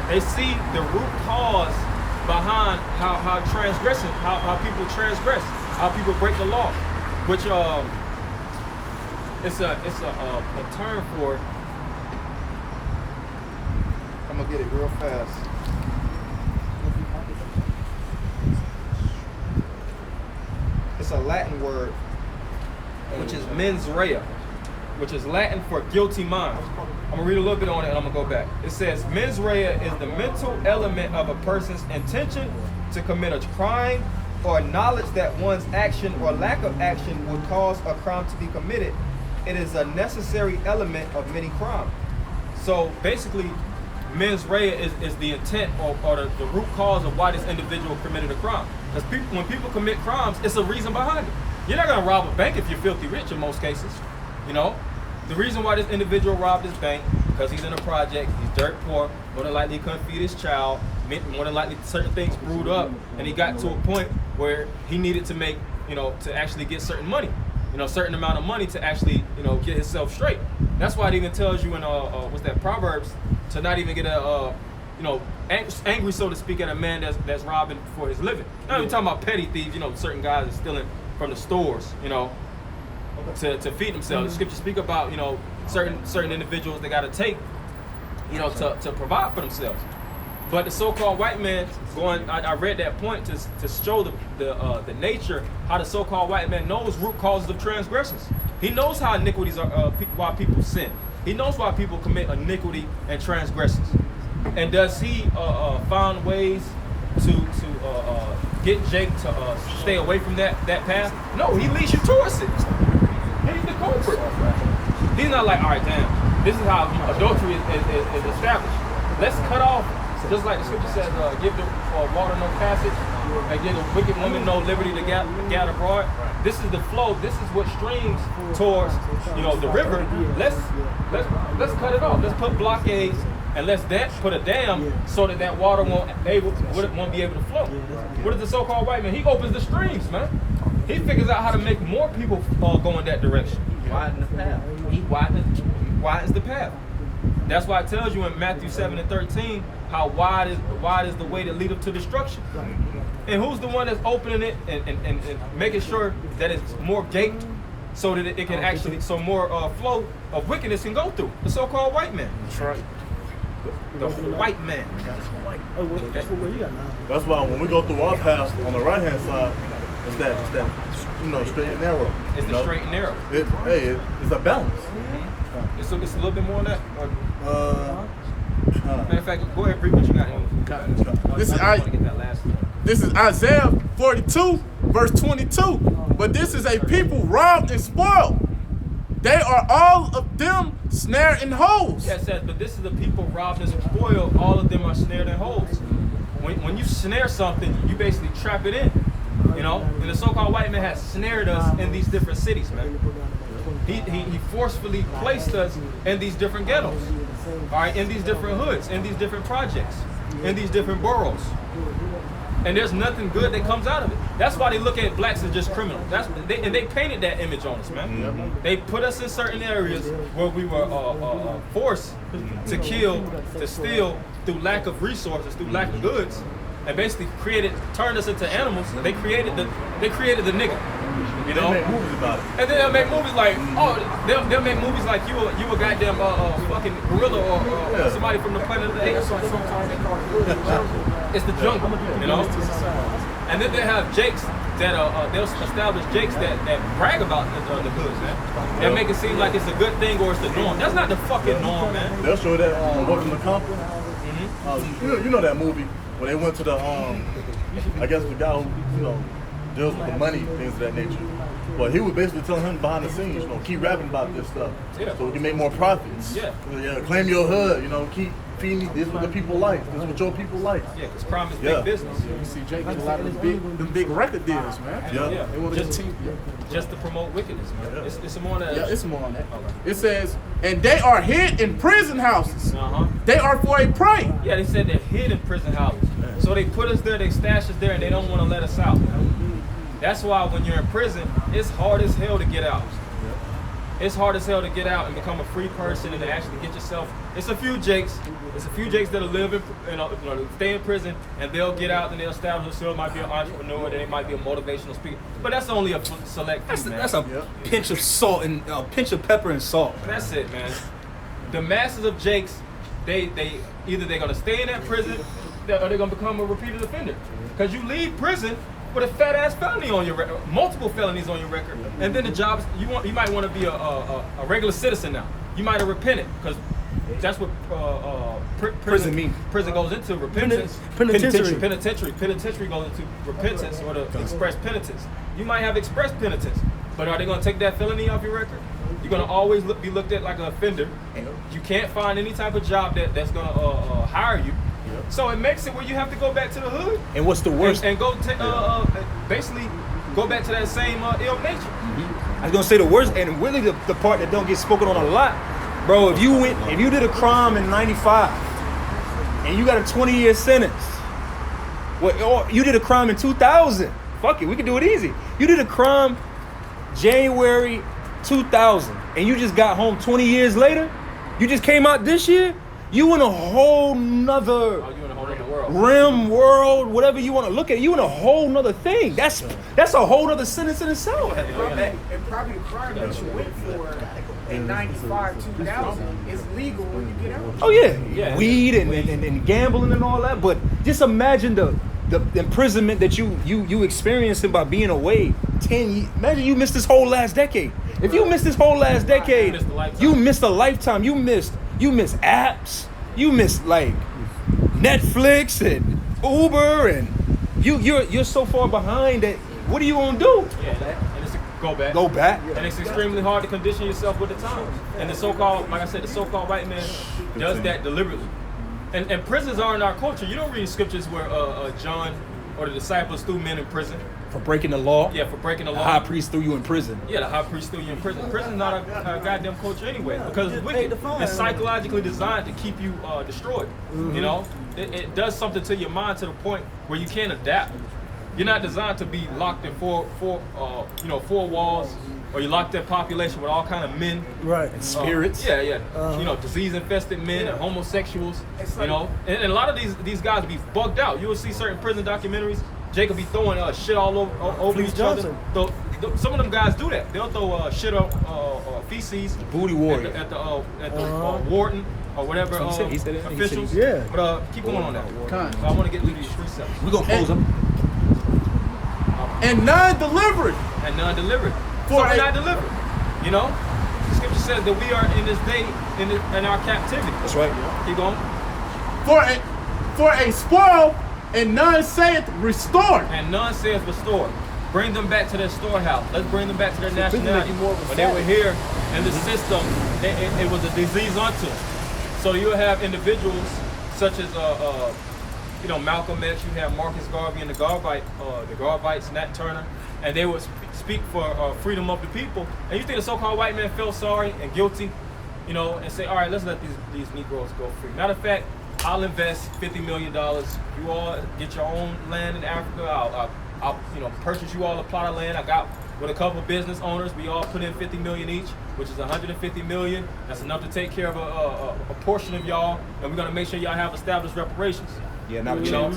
They see the root cause behind how transgressing, how people transgress, how people break the law, which it's a term for. I'm gonna get it real fast. It's a Latin word, which is mens rea, which is Latin for guilty mind. I'm gonna read a little bit on it and I'm gonna go back. It says, mens rea is the mental element of a person's intention to commit a crime or knowledge that one's action or lack of action would cause a crime to be committed. It is a necessary element of many crimes. So basically, mens rea is the intent or the root cause of why this individual committed a crime. Because when people commit crimes, it's a reason behind it. You're not gonna rob a bank if you're filthy rich in most cases. You know, the reason why this individual robbed his bank because he's in a project, he's dirt poor, more than likely he couldn't feed his child, more than likely certain things brewed up, and he got to a point where he needed to make, to actually get certain money, certain amount of money to actually, get himself straight. That's why it even tells you in Proverbs, to not even get angry, so to speak, at a man that's robbing for his living. Not even talking about petty thieves, certain guys are stealing from the stores, to feed themselves. The scriptures speak about, certain individuals they got to take, to provide for themselves. But the so-called white man I read that point to show the nature, how the so-called white man knows root causes of transgressions. He knows how iniquities are, why people sin. He knows why people commit iniquity and transgressions. And does he find ways to get Jake to stay away from that path. No, he leads you towards it. He's the culprit. He's not like, all right, damn, this is how adultery is established. Let's cut off, just like the scripture says, give the water no passage, and give the wicked woman no liberty to gather abroad. This is the flow. This is what streams towards, the river. Let's cut it off. Let's put blockades, and let's put a dam so that water won't be able to flow. What is the so-called white man? He opens the streams, man. He figures out how to make more people go in that direction. Widen the path. He widens the path. That's why it tells you in Matthew 7:13 how wide is the way that lead up to destruction. And who's the one that's opening it and making sure that it's more gaped so that it can actually, so more flow of wickedness can go through? The so-called white man. That's right. The white man. That's why when we go through our path on the right hand side, it's that straight and narrow. It's the straight and narrow. It's a balance. Mm-hmm. It's a little bit more than that. Matter of fact, go ahead, read what you got. This is Isaiah 42, verse 22. But this is a people robbed and spoiled. They are all of them snared in holes. Yeah, it says, but this is the people robbed and spoiled. All of them are snared in holes. When you snare something, you basically trap it in. And the so-called white man has snared us in these different cities, man. He forcefully placed us in these different ghettos, all right, in these different hoods, in these different projects, in these different boroughs. And there's nothing good that comes out of it. That's why they look at blacks as just criminals. And they painted that image on us, man. Mm-hmm. They put us in certain areas where we were forced to kill, to steal through lack of resources, through lack of goods, and basically turned us into animals. They created the nigga. They make movies about it. And then they'll make movies like, they'll make movies like you a goddamn fucking gorilla or somebody from the planet of the apes. It's the jungle, And then they have Jakes that they'll establish Jakes that brag about the hoods, man. They'll make it seem like it's a good thing or it's the norm. That's not the fucking norm, man. They'll show that Welcome to Compton. You know that movie where they went to the I guess the guy who deals with the money, things of that nature. But he was basically telling him behind the scenes, keep rapping about this stuff, so we can make more profits. Yeah. Claim your hood, keep feeding me. This is what the people like. This is what your people like. Yeah, because crime is big business. You see Jake get a lot of them big record deals, man. Yeah. They want just to promote wickedness, man. Yeah. It's more on that. Yeah, it's more on that. Okay. It says, and they are hid in prison houses. Uh-huh. They are for a prey. Yeah, they said they're hid in prison houses. So they put us there, they stash us there, and they don't want to let us out. That's why when you're in prison, it's hard as hell to get out. It's hard as hell to get out and become a free person and to actually get yourself. It's a few Jakes that'll live in, stay in prison, and they'll get out and they'll establish themselves. Might be an entrepreneur, they might be a motivational speaker, but that's only a select few, man. That's a pinch of salt and pinch of pepper and salt. That's it, man. The masses of Jakes, they either they're gonna stay in that prison or they're gonna become a repeated offender. Because you leave prison with a fat ass felony on your record, multiple felonies on your record, and then the jobs you might want to be a regular citizen now. You might have repented because that's what prison means. Prison goes into repentance. Penitentiary goes into repentance or the express penitence. You might have express penitence, but are they going to take that felony off your record? You're going to always be looked at like an offender. You can't find any type of job that's going to hire you. So it makes it where you have to go back to the hood. And what's the worst? And go basically go back to that same ill nature. I was gonna say the worst, and really the part that don't get spoken on a lot, bro. If you did a crime in '95 and you got a 20-year sentence, or you did a crime in 2000, fuck it, we can do it easy. You did a crime January 2000, and you just got home 20 years later. You just came out this year. You in a whole nother world, whatever you want to look at. You in a whole nother thing. That's a whole other sentence in itself. And probably the crime that you went for in 95, 2000 is legal when you get out. Oh yeah. Weed and gambling and all that. But just imagine the imprisonment that you experiencing by being away 10 years. Imagine you missed this whole last decade. If you missed this whole last decade, you missed a lifetime. You missed apps. You missed like Netflix and Uber and you're so far behind that. What are you gonna do? Yeah, and it's a go back. Go back. And it's extremely hard to condition yourself with the times. And the so-called, like I said, the so-called white man does that deliberately. And prisons are in our culture. You don't read scriptures where John or the disciples threw men in prison. For breaking the law. Yeah, for breaking the The law. high priest threw you in prison. Yeah, the high priest threw you in prison. Prison's not a goddamn culture anyway, because it's wicked. It's psychologically designed to keep you destroyed. You know, it does something to your mind to the point where you can't adapt. You're not designed to be locked in four walls, or you're locked in population with all kind of men. Right. And spirits. You know, disease-infested men and homosexuals. You know, and a lot of these guys be bugged out. You will see certain prison documentaries. Jacob be throwing shit all over each other. Some of them guys do that. They'll throw shit or feces. Booty warrior. At the warden or whatever He said it. officials. Yeah. But keep going on that. So I want to get through these precepts. We're gonna close them. And none delivered. And none delivered. For So we're a- not delivered. You know? The scripture says that we are in this day in our captivity. That's right. Keep going. For a spoil, and none saith restored. And none says restored. Bring them back to their storehouse. Let's bring them back to their nationality. more of a When they were here in the system, it was a disease unto them. So you'll have individuals such as Malcolm X. You have Marcus Garvey and the Garvites, Nat Turner, and they would speak for freedom of the people. And you think the so-called white man felt sorry and guilty, and say, all right, let's let these Negroes go free. Matter of fact, I'll invest $50 million. You all get your own land in Africa. I'll purchase you all a plot of land. I got with a couple business owners. We all put in $50 million each, which is $150 million. That's enough to take care of a portion of y'all, and we're gonna make sure y'all have established reparations. Yeah, not You're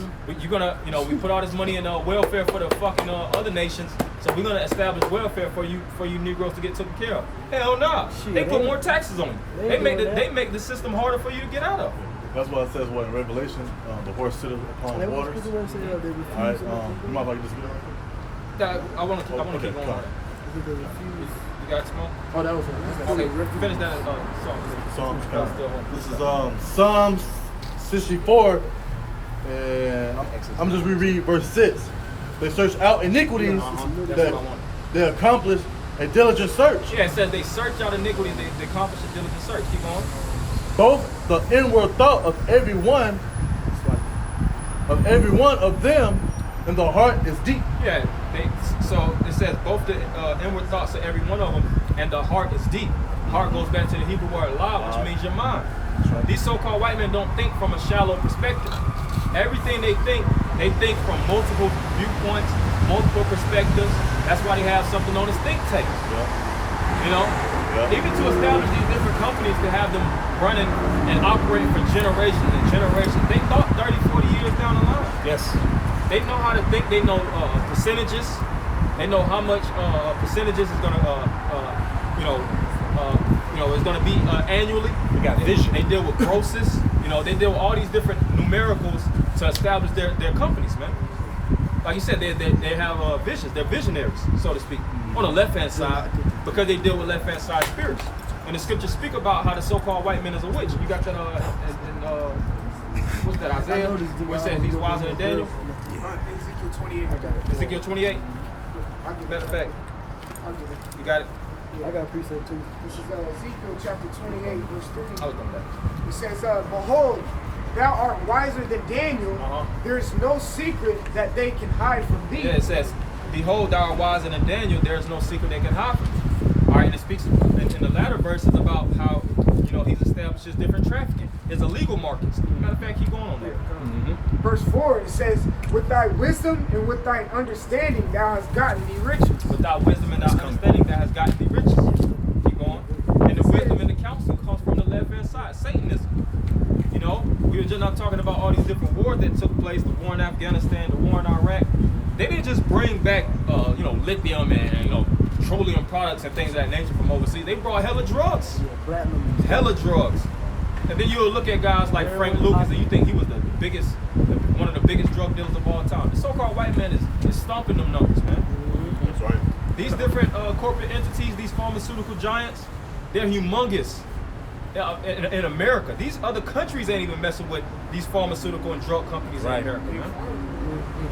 gonna, we put all this money in welfare for the fucking other nations, so we're gonna establish welfare for you Negroes to get taken care of. Hell no, they put more taxes on you. They make the system harder for you to get out of. That's why it says what in Revelation, the horse sitteth upon the waters. All right, you mind if I can just get it right quick? I want to keep going come. on it. You got smoke? Oh, that was it. Okay, finish that song. This is Psalms 64, and I'm just reread verse 6. They search out iniquities, That's what I want. they accomplish a diligent search. Yeah, it says they search out iniquities, they accomplish a diligent search. Keep going. Both the inward thought of every one of them, and the heart is deep. Yeah, so it says both the inward thoughts of every one of them and the heart is deep. Heart goes back to the Hebrew word lav, which means your mind. These so-called white men don't think from a shallow perspective. Everything they think from multiple viewpoints, multiple perspectives. That's why they have something known as think tanks. Even to establish these different companies, to have them running and operating for generations and generations. They thought 30, 40 years down the line. Yes. They know how to think. They know percentages. They know how much percentages is gonna, is gonna be annually. We got vision. They deal with grosses. They deal with all these different numericals to establish their companies, man. Like you said, they have visions. They're visionaries, so to speak, on the left-hand side, because they deal with left-hand side spirits. And the scriptures speak about how the so-called white man is a witch. You got that what's that, Isaiah? Where it says he's wiser than Daniel? Ezekiel 28. Ezekiel 28? Matter of fact, you got it? I got a precept too. This is Ezekiel chapter 28, verse 3. I was coming back. It says, behold, thou art wiser than Daniel. There is no secret that they can hide from thee. Yeah, it says, behold, thou art wiser than Daniel. There is no secret they can hide from thee. All right, and it speaks in the latter verses about how, he's establishes different trafficking. His illegal markets. Matter of fact, keep going on there. Verse 4, it says, with thy wisdom and with thy understanding thou hast gotten thee riches. With thy wisdom and thy understanding thou hast gotten thee riches. Keep going. And the wisdom and the counsel comes from the left-hand side. Satanism. We were just not talking about all these different wars that took place, the war in Afghanistan, the war in Iraq. They didn't just bring back, lithium and, petroleum products and things of that nature from overseas. They brought hella drugs. Hella drugs. And then you'll look at guys like Frank Lucas and you think he was one of the biggest drug dealers of all time. The so-called white man is stomping them numbers, man. That's right. These different corporate entities, these pharmaceutical giants, they're humongous in America. These other countries ain't even messing with these pharmaceutical and drug companies in America, man.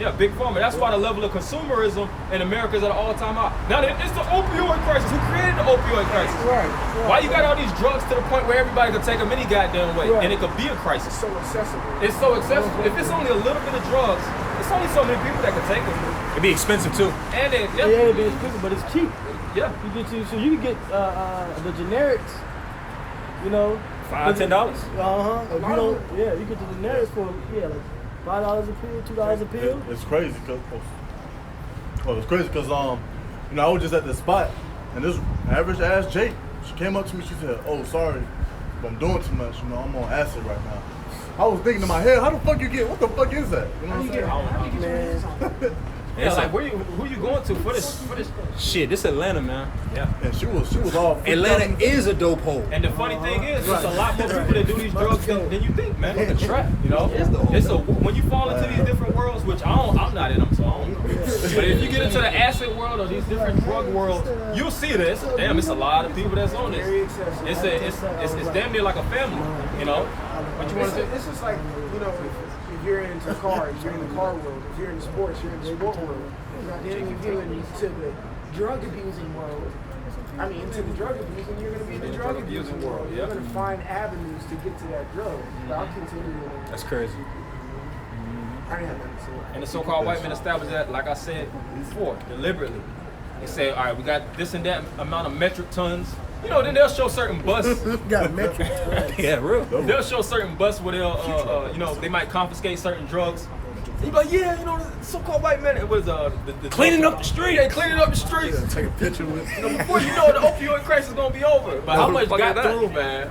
Yeah, big pharma. That's why the level of consumerism in America is at an all-time high. Now, it's the opioid crisis. Who created the opioid crisis? Right. Why you got all these drugs to the point where everybody can take them any goddamn way, Right. and it could be a crisis? So accessible. It's so accessible. If it's only a little bit of drugs, it's only so many people that can take them. It'd be expensive too. And then, Yeah, it'd be expensive, but it's cheap. yeah. You get so you can get the generics, you know. $5, $10. If you don't, yeah, you get the generics for like $5 a pill, $2 a pill. It's crazy because you know, I was just at the spot and this average ass Jake, she came up to me, she said, "Oh, sorry, but I'm doing too much. You know, I'm on acid right now." I was thinking in my head, how the fuck you get? What the fuck is that? You know what I'm saying? Yeah, like who you going to for this? Shit, this Atlanta, man. Yeah. And she was all Atlanta is a dope hole. And the funny thing is, there's a lot more people that do these drugs than you think, man. It's a trap, you know. When you fall into these different worlds, which I'm not in them, so I don't know. But if you get into the acid world or these different drug worlds, you'll see this. Damn, it's a lot of people that's on this. It's damn near like a family, you know. What you want to say? It's just like, you know, if you're into cars, you're in the car world. If you're into sports, you're in the sport world. Then if you're into the drug abusing world, into the drug abusing, you're going to be in the drug abusing world. You're going to find avenues to get to that drug. But I'll continue. That's crazy. I didn't have nothing to say. And the so-called white men established that, like I said before, deliberately. They say, all right, we got this and that amount of metric tons. You know, then they'll show certain busts. Got metric tons. Yeah, real. They'll show certain busts where they'll, you know, they might confiscate certain drugs. And you be like, yeah, you know, the so-called white men, it was the Cleaning up the street. Yeah, cleaning up the streets. Take a picture with. You know, before you know, the opioid crisis is gonna be over. But how much got through, man?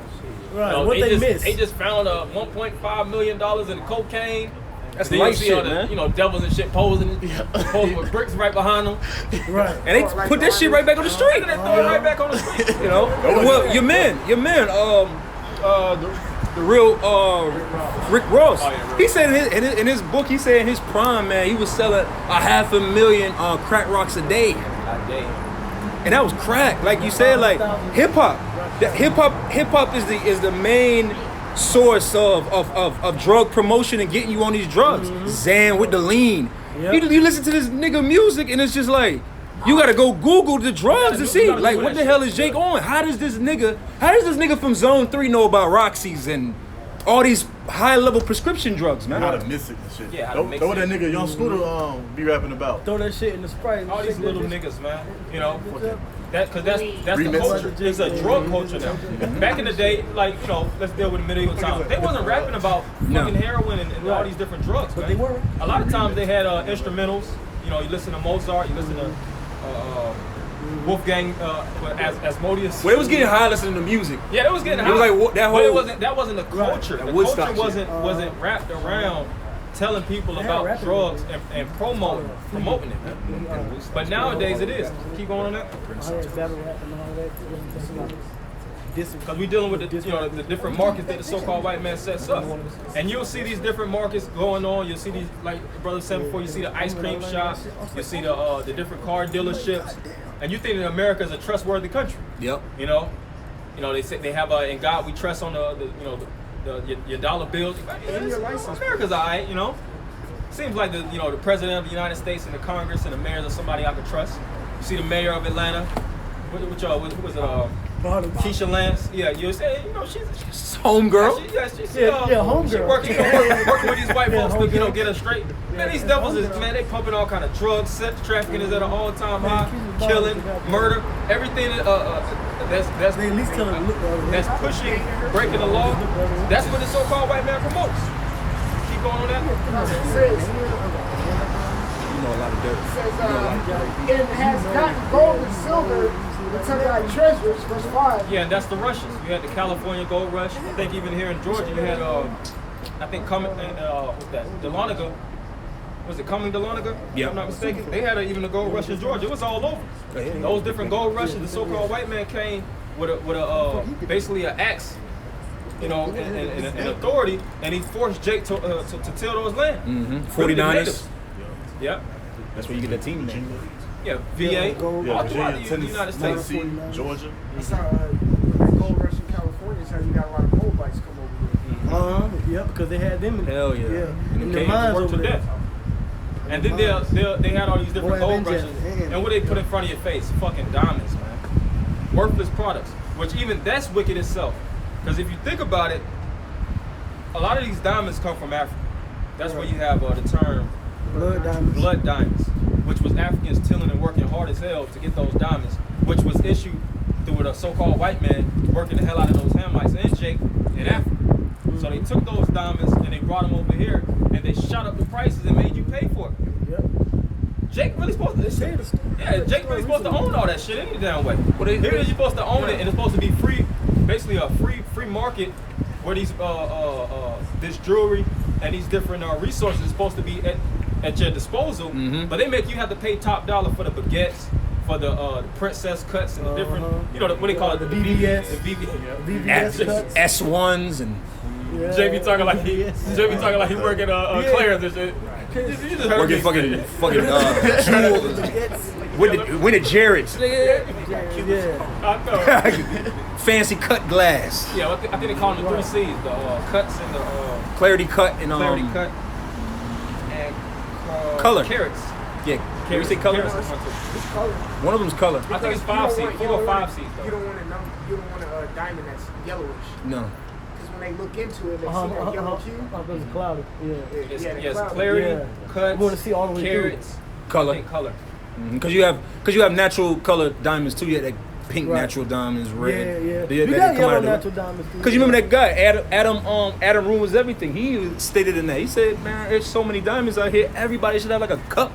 Right. You know, What they missed? They just found $1.5 million in cocaine. That's Then light you see shit, all the, man. you know, devils and shit posing with bricks right behind them. Right. And they put that shit right back on the street. And they throw it right back on the street. You know? Well, your man, the real Rick Ross. Oh, yeah, He said in his book, he said in his prime, man, he was selling 500,000 crack rocks a day. And that was crack, like you said, like hip hop. Hip hop is the main source of drug promotion and getting you on these drugs. Zan with the lean. Yep. You listen to this nigga music and it's just like, you gotta go Google the drugs to see, like, what the hell is Jake on? How does this nigga from Zone 3 know about Roxy's and all these high level prescription drugs, man? How to mix it and shit. Yeah, how to That mix what it. that nigga Young Scooter be rapping about. Throw that shit in the Sprite. All these little niggas, man. You know, because that's the Remix. culture. It's a drug culture now. Back in the day, like, you know, let's deal with the medieval times. They wasn't rapping about fucking heroin and all these different drugs, But man. they were. A lot of times they had instrumentals. You know, you listen to Mozart, you listen to Wolfgang Asmodeus. Well, it was getting high listening to music. Yeah, it was getting high. It was like that but whole. that wasn't the culture. That The Woodstock culture shit. wasn't wrapped around telling people about rapping drugs and promoting it. Man. But nowadays it is. Keep going on that. Battle rap and all that. Because we're dealing with the different markets that the so-called white man sets up. And you'll see these different markets going on. You'll see these, like Brother said before, you see the ice cream shops, you see the different car dealerships, and you think that America is a trustworthy country. Yep. You know, they say they have in God we trust on your dollar bills. America's alright, you know. Seems like the president of the United States and the Congress and the mayors are somebody I could trust. You see the mayor of Atlanta, what was it? Keisha Lance, yeah, you say, she's Homegirl. She's homegirl. Working with these white folks to get her straight. Man, these devils they pumping all kind of drugs, sex trafficking is at an all-time high, killing, murder, everything that's They at least tell them, that's pushing, breaking the law. That's what the so-called white man promotes. Keep going on that. You know a lot of dirt. It has gotten gold and silver until got treasures, verse 5. Yeah, and that's the rushes. You had the California gold rush. I think even here in Georgia, you had, what's that? Dahlonega. Was it Cumming Dahlonega? Yeah. If I'm not mistaken. They had even a gold rush in Georgia. It was all over. Those different gold rushes, the so-called white man came with basically an axe, and authority, and he forced Jake to till those land. 49ers. Yeah. That's where you get that team name. Yeah, VA. All throughout the Virginia, United States. Tennessee, Georgia. That's how gold rush in California is how you got a lot of gold bikes come over here. Yeah, because they had them in Hell yeah. in In the the cage, mines Worked over to there. death. And then they had all these different gold brushes. And what they put in front of your face? Fucking diamonds, man. Worthless products. Which even that's wicked itself. Because if you think about it, a lot of these diamonds come from Africa. That's where you have the term blood diamonds, which was Africans tilling and working hard as hell to get those diamonds, which was issued through a so-called white man working the hell out of those Hamites and Jake in Africa. So they took those diamonds and they brought them over here and they shot up the prices and made you pay for it. Yep. Jake really supposed to Jake really supposed to own all that shit any damn way. Here you're supposed to own it and it's supposed to be free, basically a free market where these this jewelry and these different resources is supposed to be at your disposal, but they make you have to pay top dollar for the baguettes, for the princess cuts and the different, you know, what they call it, the VVS, VVS cuts. S1s and JB talking like he working Claire's and shit. You just heard me working fucking jewels. With the Jareds. I know. Fancy cut glass. Yeah, I think they call them the 3 C's, the cuts and the Clarity cut and clarity cut and color. Carrots. Yeah. Can you say color? Carrots. One of them's color. I think it's 5 C's. 4 or 5 C's though. You don't want a diamond that's yellowish. No. Because when they look into it, they see that yellow hue. It's cloudy. Yeah. Yes, clarity, cuts, You want to see all the way carrots, color. and color. Because you have natural colored diamonds too. You had like pink natural diamonds, red. Yeah. We got yellow natural diamonds too. Because you remember that guy, Adam ruins everything. He stated in that. He said, "Man, there's so many diamonds out here. Everybody should have like a cup,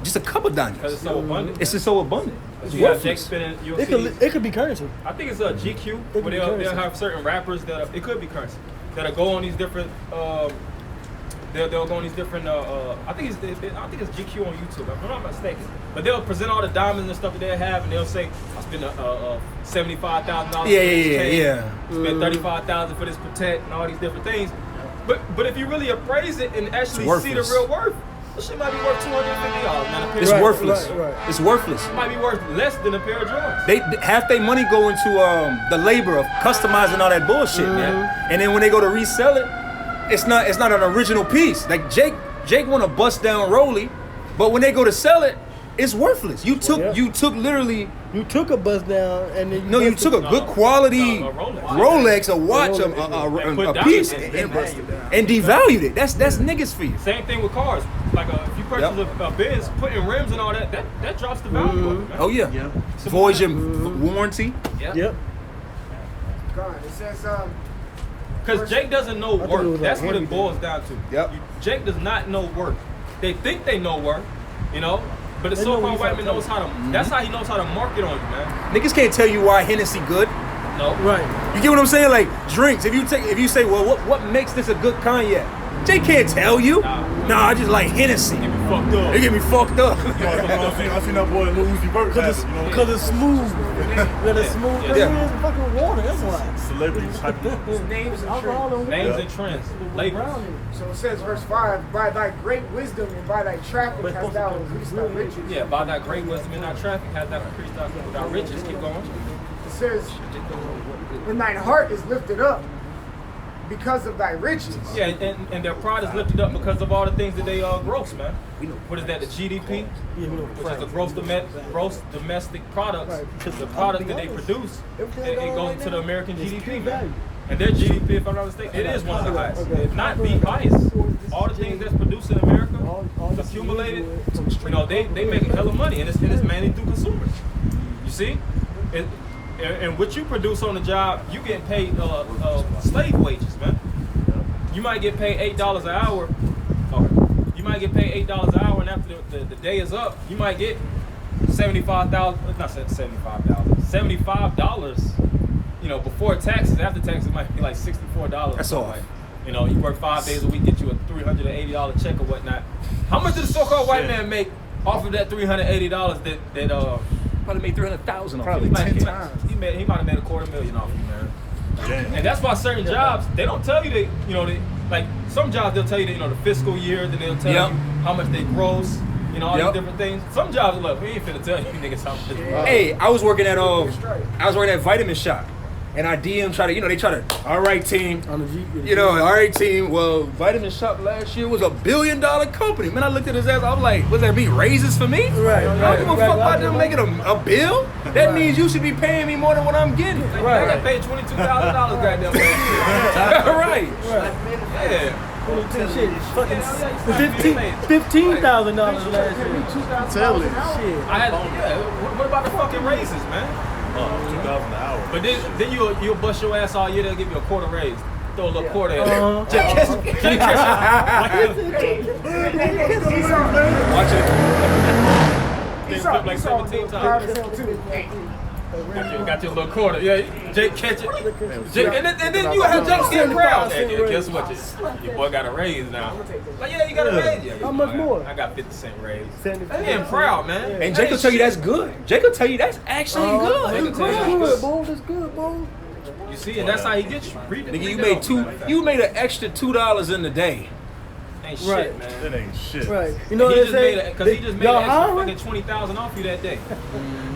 just a cup of diamonds. Because it's so abundant. It's just so abundant. It's Yeah, worthless. Jake spinning. You'll It see. could be currency. I think it's a GQ where they'll have certain rappers that it could be currency that'll go on these different. They'll go on these different. I think it's GQ on YouTube. If I'm not mistaken. But they'll present all the diamonds and stuff that they have, and they'll say, "I spent $75,000 for this chain. Spent $35,000 for this protect and all these different things." But if you really appraise it and actually see the real worth, this shit might be worth $250. Man, It's worthless. Right. It's worthless. It might be worth less than a pair of drawers. They half their money go into the labor of customizing all that bullshit, man. And then when they go to resell it, it's not an original piece. Like Jake want to bust down Rolly, but when they go to sell it, it's worthless. You took literally. You took a buzz down and then You took a good quality a Rolex. Rolex, a watch, a piece, and devalued it. That's niggas for you. Same thing with cars. Like if you purchase a Benz, putting rims and all that drops the value of it, man. Oh yeah. Void your warranty. Yep. God, it says Because Jake doesn't know thought it work. was That's like what it boils down to. Yep. Jake does not know work. They think they know work, you know. But the They know so-called what white man knows how to. That's how he knows how to market on you, man. Niggas can't tell you why Hennessy good. No. Right. You get what I'm saying? Like drinks. If you say, well, what makes this a good cognac? Jay can't tell you. Nah, I just like Hennessy. Get me fucked up. They get me fucked up. I seen that boy Lil Uzi Vert have it, you know? Because it's smooth. It's smooth. Because it is fucking water. That's why. Celebrity type of names and Alcohol trends. and Names water. and trends. Labels. So it says, verse 5, by thy great wisdom and by thy traffic hast thou increased thy riches. Yeah, by that great wisdom in our traffic has that increased our riches. Keep going. It says, when thine heart is lifted up because of thy riches. Yeah, and their pride is lifted up because of all the things that they gross, man. What is that? The GDP, which is the gross domestic products. The product that they produce, it goes into the American GDP, man. And their GDP, if I'm not mistaken, it is one of the highest, if not the highest. All the things that's produced in America, accumulated, you know, they make a hell of money, and it's mainly through consumers. You see? And what you produce on the job, you get paid slave wages, man. You might get paid $8 an hour. You might get paid $8 an hour, and after the day is up, you might get $75,000. Not $75,000. $75. You know, before taxes. After taxes, it might be like $64. That's all. You know, you work 5 days a week, get you a $380 check or whatnot. How much did the so-called white man make off of that $380 that Probably made 300,000 off probably it. 10 times. He might have made $250,000 off you, man. Damn. And that's why certain jobs, they don't tell you that, you know, like some jobs they'll tell you that, you know, the fiscal year, then they'll tell you how much they gross, you know, all these different things. Some jobs, look, we ain't finna tell you niggas how much. Hey, I was working at Vitamin Shop, and our DM try to, they try to, all right, team. On the Jeep. All right, team. Well, Vitamin Shop last year was a $1 billion company. Man, I looked at his ass. I was like, "Was that be raises for me? Right. I don't give a fuck about them making a bill. That means you should be paying me more than what I'm getting." I got paid $22,000 goddamn. Right. Yeah. Shit, fucking $15,000 last year. Tell it. Shit. I had, what about the fucking raises, man? $2,000 an hour. But then you'll bust your ass all year, they'll give you a quarter raise. Throw a little quarter at Uh-huh. it. Just catch Watch it. Things flip like 17 times. Got your little quarter. Yeah, Jake catch it. Jake, and then you have Jake getting proud. Hey, guess what? Your boy got a raise now. Like, yeah, you got a raise. Yeah, How much more? I got 50-cent raise. 75. I'm getting proud, man. And Jake will tell you that's good. Jake will tell you that's actually good. That's good, boy. That's good, boy. You see, and that's how he gets you. Nigga, you made an extra $2 in the day. Ain't shit, Right. man. That ain't shit. Right. You know He what just they made say? it because he just made Y'all an extra hiring? fucking 20,000 off you that day.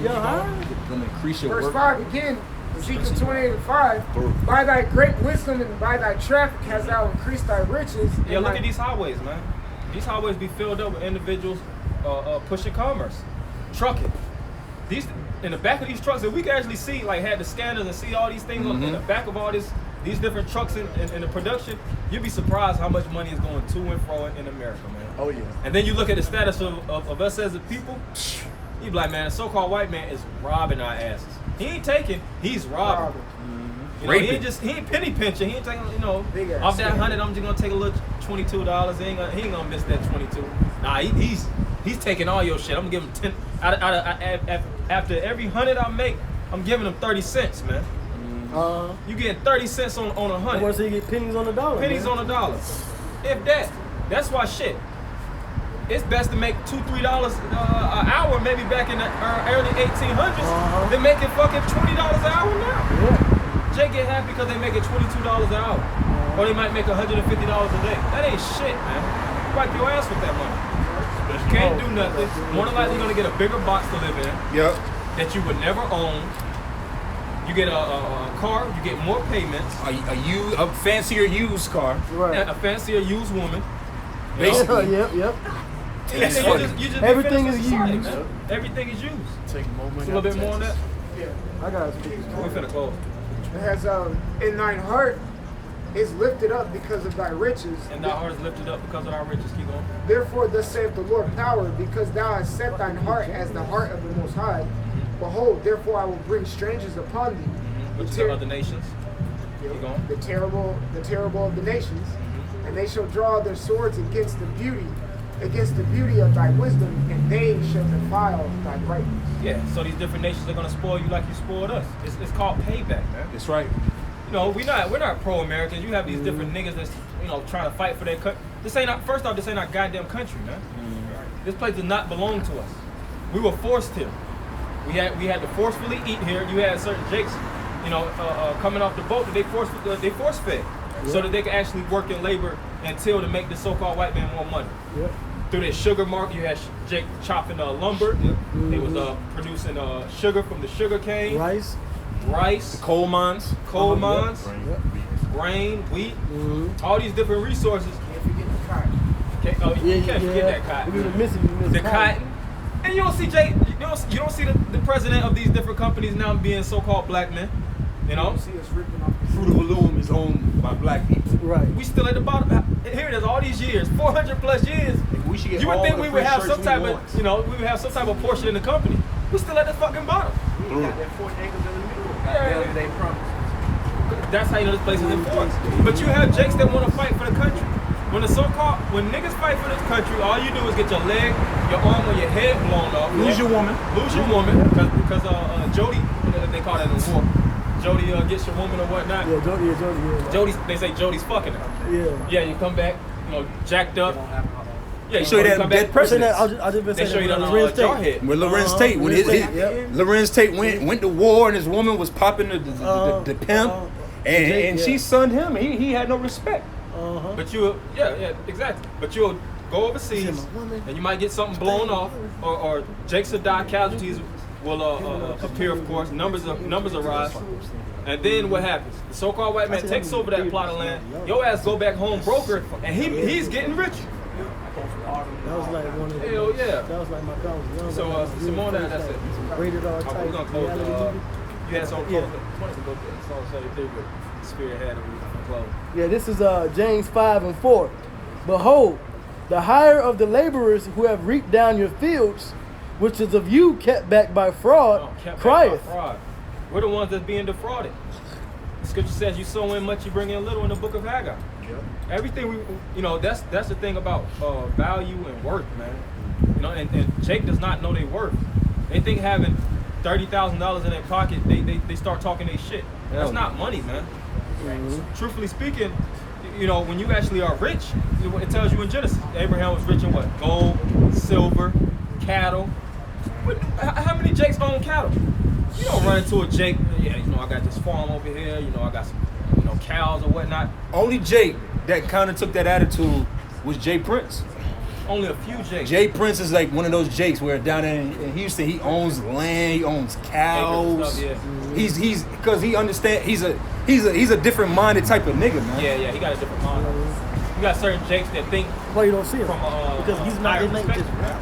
Y'all hiring? Gonna increase your Verse work. 5 again, Ezekiel 28:5. By thy great wisdom and by thy traffic hast thou increased thy riches. Yeah, and look thy- at these highways, man. These highways be filled up with individuals pushing commerce, trucking. These in the back of these trucks, if we can actually see, like, had the scanners and see all these things on in the back of all these different trucks in the production, you'd be surprised how much money is going to and fro in America, man. Oh yeah. And then you look at the status of us as a people, you be like, man, the so-called white man is robbing our asses. He ain't taking, he's robbing. You know, he ain't penny pinching. He ain't taking, Big ass off that scam. 100, I'm just gonna take a little $22. He ain't gonna miss that 22. Nah, he's taking all your shit. I'm gonna give him 10. After every 100 I make, I'm giving him 30 cents, man. You getting 30 cents on a I want 100. to see you get pennies on the dollar. Pennies man. on a dollar. If that. That's why shit. It's best to make $2-3 an hour, maybe back in the early 1800s, than making fucking $20 an hour now. Yeah. Jay get happy because they making $22 an hour, or they might make $150 a day. That ain't shit, man. Wipe your ass with that money. Can't do nothing. More than likely, you're gonna get a bigger box to live in Yep. that you would never own. You get a car, you get more payments. A fancier used car. Right. A fancier used woman. Basically. Yep. And That's you funny. just be Everything finished is with society, used. man. Everything is used. Take more money. A little bit more on that. I got to speak. We finna close. It has in thine heart is lifted up because of thy riches. And thy heart is lifted up because of our riches. Keep going. Therefore, thus saith the Lord power, because thou hast set thine heart as the heart of the Most High. Behold, therefore I will bring strangers upon thee. Which is ter- the other nations. Keep going. the terrible of the nations, and they shall draw their swords against the beauty of thy wisdom, and they shall defile thy brightness. Yeah, so these different nations are gonna spoil you like you spoiled us. It's called payback, man. That's right. We're not pro-Americans. You have these different niggas that's trying to fight for their country. This ain't our goddamn country, man. This place does not belong to us. We were forced here. We had to forcefully eat here. You had certain jakes, coming off the boat that they force fed, so that they could actually work in labor until to make the so-called white man more money. Yep. Through their sugar market, you had Jake chopping lumber. They was producing sugar from the sugar cane, rice, Coal mines. grain, wheat, all these different resources. Can't forget the cotton. You can't forget that cotton. You miss The cotton. And you don't see Jake. You don't see the president of these different companies now being so-called black men. See us ripping off the Fruit of the Loom is owned by black people. Right. We still at the bottom. Here it is, all these years, 400 plus years. We should get You would all think the we would free have shirts some type we of, want. we would have some type of portion in the company. We still at the fucking bottom. We got that 40 acres in the middle. Yeah. They promised. That's how you know this place is enforced. But you have jakes that want to fight for the country. When niggas fight for this country, all you do is get your leg, your arm, or your head blown off. Lose your woman. Lose your woman, because Jody, they call that in war. Jody gets your woman or whatnot. Yeah, Jody, yeah. They say Jody's fucking her. Yeah. Yeah, you come back, jacked up. Yeah, Show you that come dead back. president. I just been They saying show you that the Lorenz Tate. jarhead. With Lorenz Tate, when Lorenz Tate went to war and his woman was popping the pimp, and she sunned him. He had no respect. But exactly. But you'll go overseas and you might get something blown off, or Jakes will die casualties will appear, of course. Numbers arise. And then what happens? The so-called white man takes over that plot of land. Your ass go back home broker, and he's getting richer. That was like one of the. Hell yeah. That was like my college. So some more than that's it. Rated R type. We're gonna close. You had some Yeah. Psalm 73, but Spirit had it. We gonna close. Yeah, this is James 5:4. Behold, the hire of the laborers who have reaped down your fields, which is of you kept back by fraud, crieth. We're the ones that's being defrauded. The scripture says you sow in much, you bring in little in the book of Haggai. Yep. Everything that's the thing about value and worth, man. And Jake does not know their worth. They think having $30,000 in their pocket, they start talking their shit. That's not money, man. Mm-hmm. Truthfully speaking, when you actually are rich, it tells you in Genesis, Abraham was rich in what? Gold, silver, cattle. How many Jakes own cattle? You don't run into a Jake, I got this farm over here, I got some, cows or whatnot. Only Jake that kind of took that attitude was Jay Prince. Only a few Jakes. Jay Prince is like one of those Jakes where down in Houston, he owns land, he owns cows. Stuff, yeah. He's because he understands he's a different minded type of nigga, man. Yeah, he got a different mind. You got certain Jakes that think. Well, you don't see him from because he's not in just rap.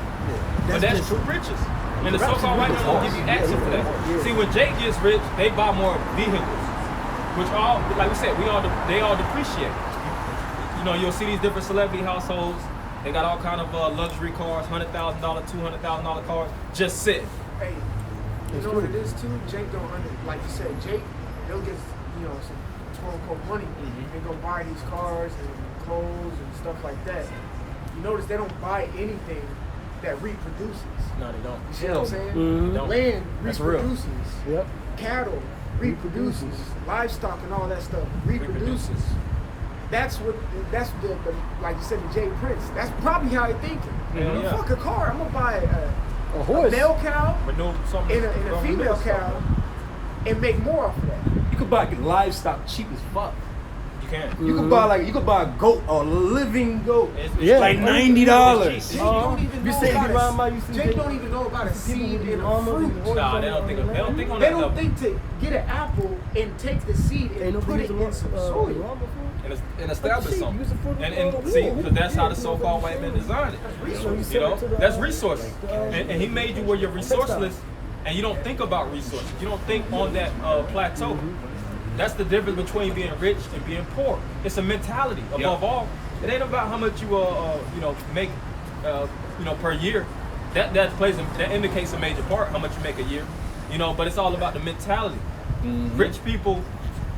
But that's true riches. And the so-called white man won't give you access to that. Yeah. See, when Jake gets rich, they buy more vehicles, which like we said, they all depreciate. You'll see these different celebrity households. They got all kind of luxury cars, $100,000, $200,000 cars, just sitting. Hey, you know what it is too? Jake don't like you said, Jake, they'll get some quote unquote money and go buy these cars and clothes and stuff like that. You notice they don't buy anything that reproduces. No, they don't. You see what I'm saying? Mm-hmm. Land That's reproduces. Real. Yep. Cattle reproduces. Livestock and all that stuff reproduces. That's the like you said, the Jay Prince. That's probably how they're thinking. Yeah. Fuck a car. I'm gonna buy a horse, a male cow, and a female cow, and make more off of that. You could buy livestock cheap as fuck. You can. You could buy a goat, a living goat. It's like $90. Jake don't even know Jake don't even know about a seed in a fruit. Nah, they don't think on that They level. don't think to get an apple and take the seed and put it in some soil. And establish something. And see, because that's how the so-called white man designed it. That's resources. And he made you where you're resourceless, and you don't think about resources. You don't think on that plateau. That's the difference between being rich and being poor. It's a mentality. Above all, it ain't about how much you make per year. That indicates a major part how much you make a year. But it's all about the mentality. Mm-hmm. Rich people,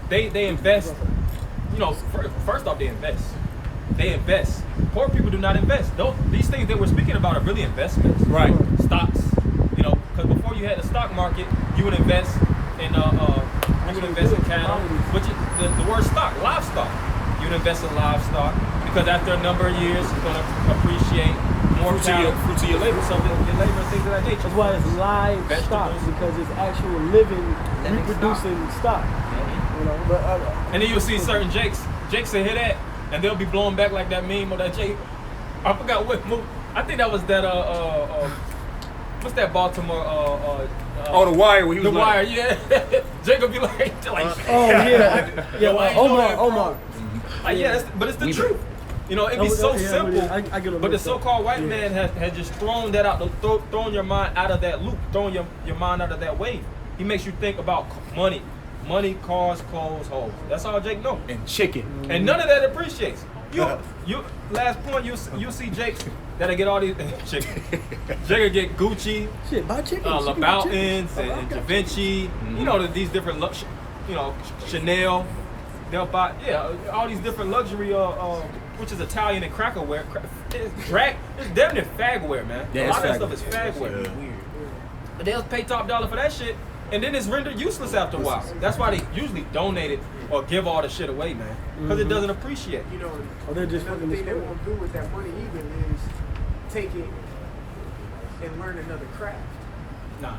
they invest. First off, they invest. They invest. Poor people do not invest. These things that we're speaking about are really investments. Right. Stocks. Because before you had the stock market, you would invest in cattle. But the word stock, livestock. You would invest in livestock because after a number of years, it's going to appreciate more fruits of your labor, something your labor and things of that nature. That's why it's livestock because it's actual living, reproducing stock. And then you'll see certain Jakes will hear that, and they'll be blown back like that meme or that Jake. I forgot what movie. I think that was that what's that Baltimore The Wire. When he was The Wire, yeah. Jake will be like Omar. But it's the truth. It'd be so simple. But the so-called white man has just thrown that out, thrown your mind out of that loop, thrown your mind out of that wave. He makes you think about money. Money, cars, clothes, hoes. That's all Jake knows. And chicken. And none of that appreciates. You last point, you see Jake that'll get all these chicken. Jake will get Gucci, buy chicken. LeBoutins and Givenchy. These different Chanel. They'll buy all these different luxury which is Italian and cracker wear. It's damn near fag wear, man. Yeah, a lot of that stuff is fag wear. Yeah. But they'll pay top dollar for that shit. And then it's rendered useless after a while. That's why they usually donate it or give all the shit away, man. Because it doesn't appreciate. Another thing they won't do with that money either is take it and learn another craft. Nah.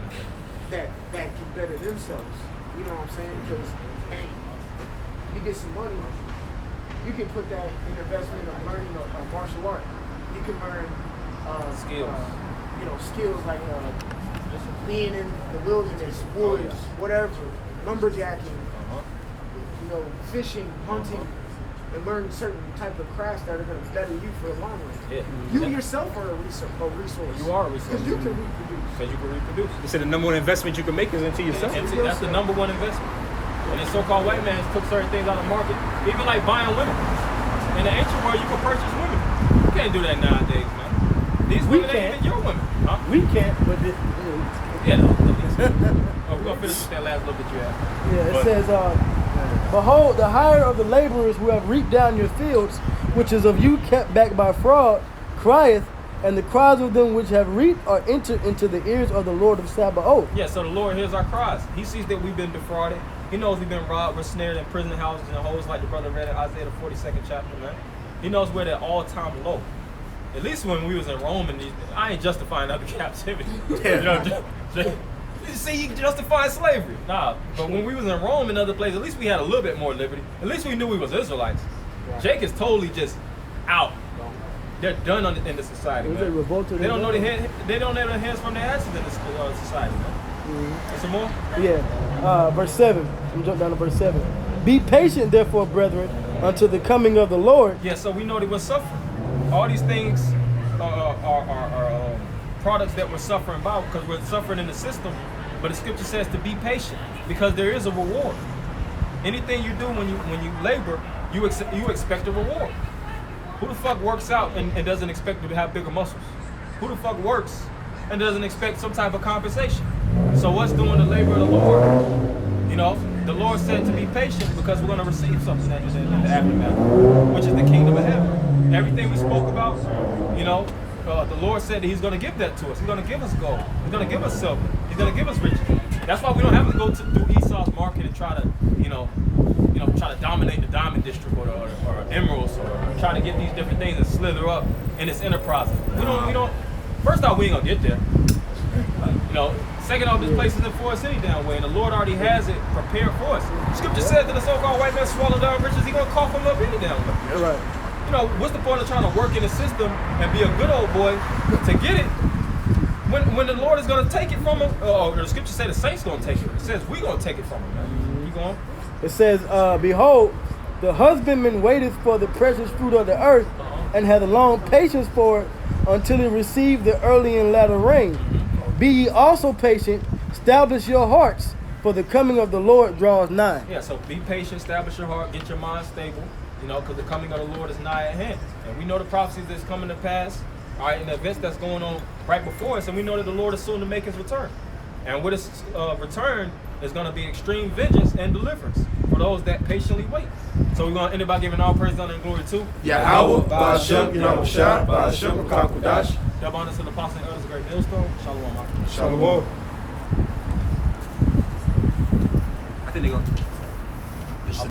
That can better themselves. You know what I'm saying? Because, hey, you get some money, you can put that in investment of learning a martial art. You can learn skills. Skills like being in the wilderness, woods, whatever, lumberjacking, you know, fishing, hunting, and learn certain type of crafts that are going to better you for the long run. Yeah. You yourself are a resource. You are a resource. Because you can reproduce. Because you can reproduce. They said the number one investment you can make is into yourself. That's the number one investment. And the so-called white man took certain things out of the market, even like buying women. In the ancient world, you could purchase women. You can't do that nowadays, man. These women ain't even your women. Huh? We can't, but this, Yeah, no. We're going to finish with that last little bit you have. yeah, it says, behold, the hire of the laborers who have reaped down your fields, which is of you kept back by fraud, crieth, and the cries of them which have reaped are entered into the ears of the Lord of Sabaoth. Yeah, so the Lord hears our cries. He sees that we've been defrauded. He knows we've been robbed, we're snared in prison houses and holes, like the brother read in Isaiah the 42nd chapter, man. He knows we're at all-time low. At least when we was in Rome, and I ain't justifying other captivity. You know, see, you justify slavery. Nah, but when we was in Rome and other places, at least we had a little bit more liberty. At least we knew we was Israelites. Jake is totally just out. They're done in the society, man. They don't know they don't know their hands from their asses in this society, man. Some more? Yeah. Verse 7. I'm jump down to verse 7. Be patient, therefore, brethren, until the coming of the Lord. Yeah, so we know that we're suffering. All these things are products that we're suffering by because we're suffering in the system. But the scripture says to be patient because there is a reward. Anything you do when you labor, you expect a reward. Who the fuck works out and doesn't expect to have bigger muscles? Who the fuck works and doesn't expect some type of compensation? So what's doing the labor of the Lord? You know, the Lord said to be patient because we're going to receive something in the aftermath, which is the kingdom of heaven. Everything we spoke about, you know, the Lord said that He's going to give that to us. He's going to give us gold. He's going to give us silver. He's going to give us riches. That's why we don't have to go through Esau's market and try to, try to dominate the diamond district or emeralds or try to get these different things and slither up in its enterprises. We don't. First off, we ain't gonna get there. Second off, this place isn't for us any damn way, and the Lord already has it prepared for us. Scripture says that the so-called white man swallowed down riches. He gonna cough them up any damn way. You're right. What's the point of trying to work in the system and be a good old boy to get it when the Lord is gonna take it from him? The scripture says the saints gonna take it. It says we gonna take it from him, man. Keep going. It says, behold, the husbandman waiteth for the precious fruit of the earth, and hath long patience for it until it receive the early and latter rain. Be ye also patient, establish your hearts, for the coming of the Lord draws nigh. Yeah, so be patient, establish your heart, get your mind stable, because the coming of the Lord is nigh at hand. And we know the prophecies that's coming to pass, all right, and the events that's going on right before us, and we know that the Lord is soon to make His return. And with His return is going to be extreme vengeance and deliverance for those that patiently wait. So we're going to end it by giving all praise, honor, and glory to Yahweh, Ba'ashem, Yahweh, Ba'ashem, Kakudash. Double honor to the apostle and elders of Great Millstone. Shalom. Shalom. I think they're going to.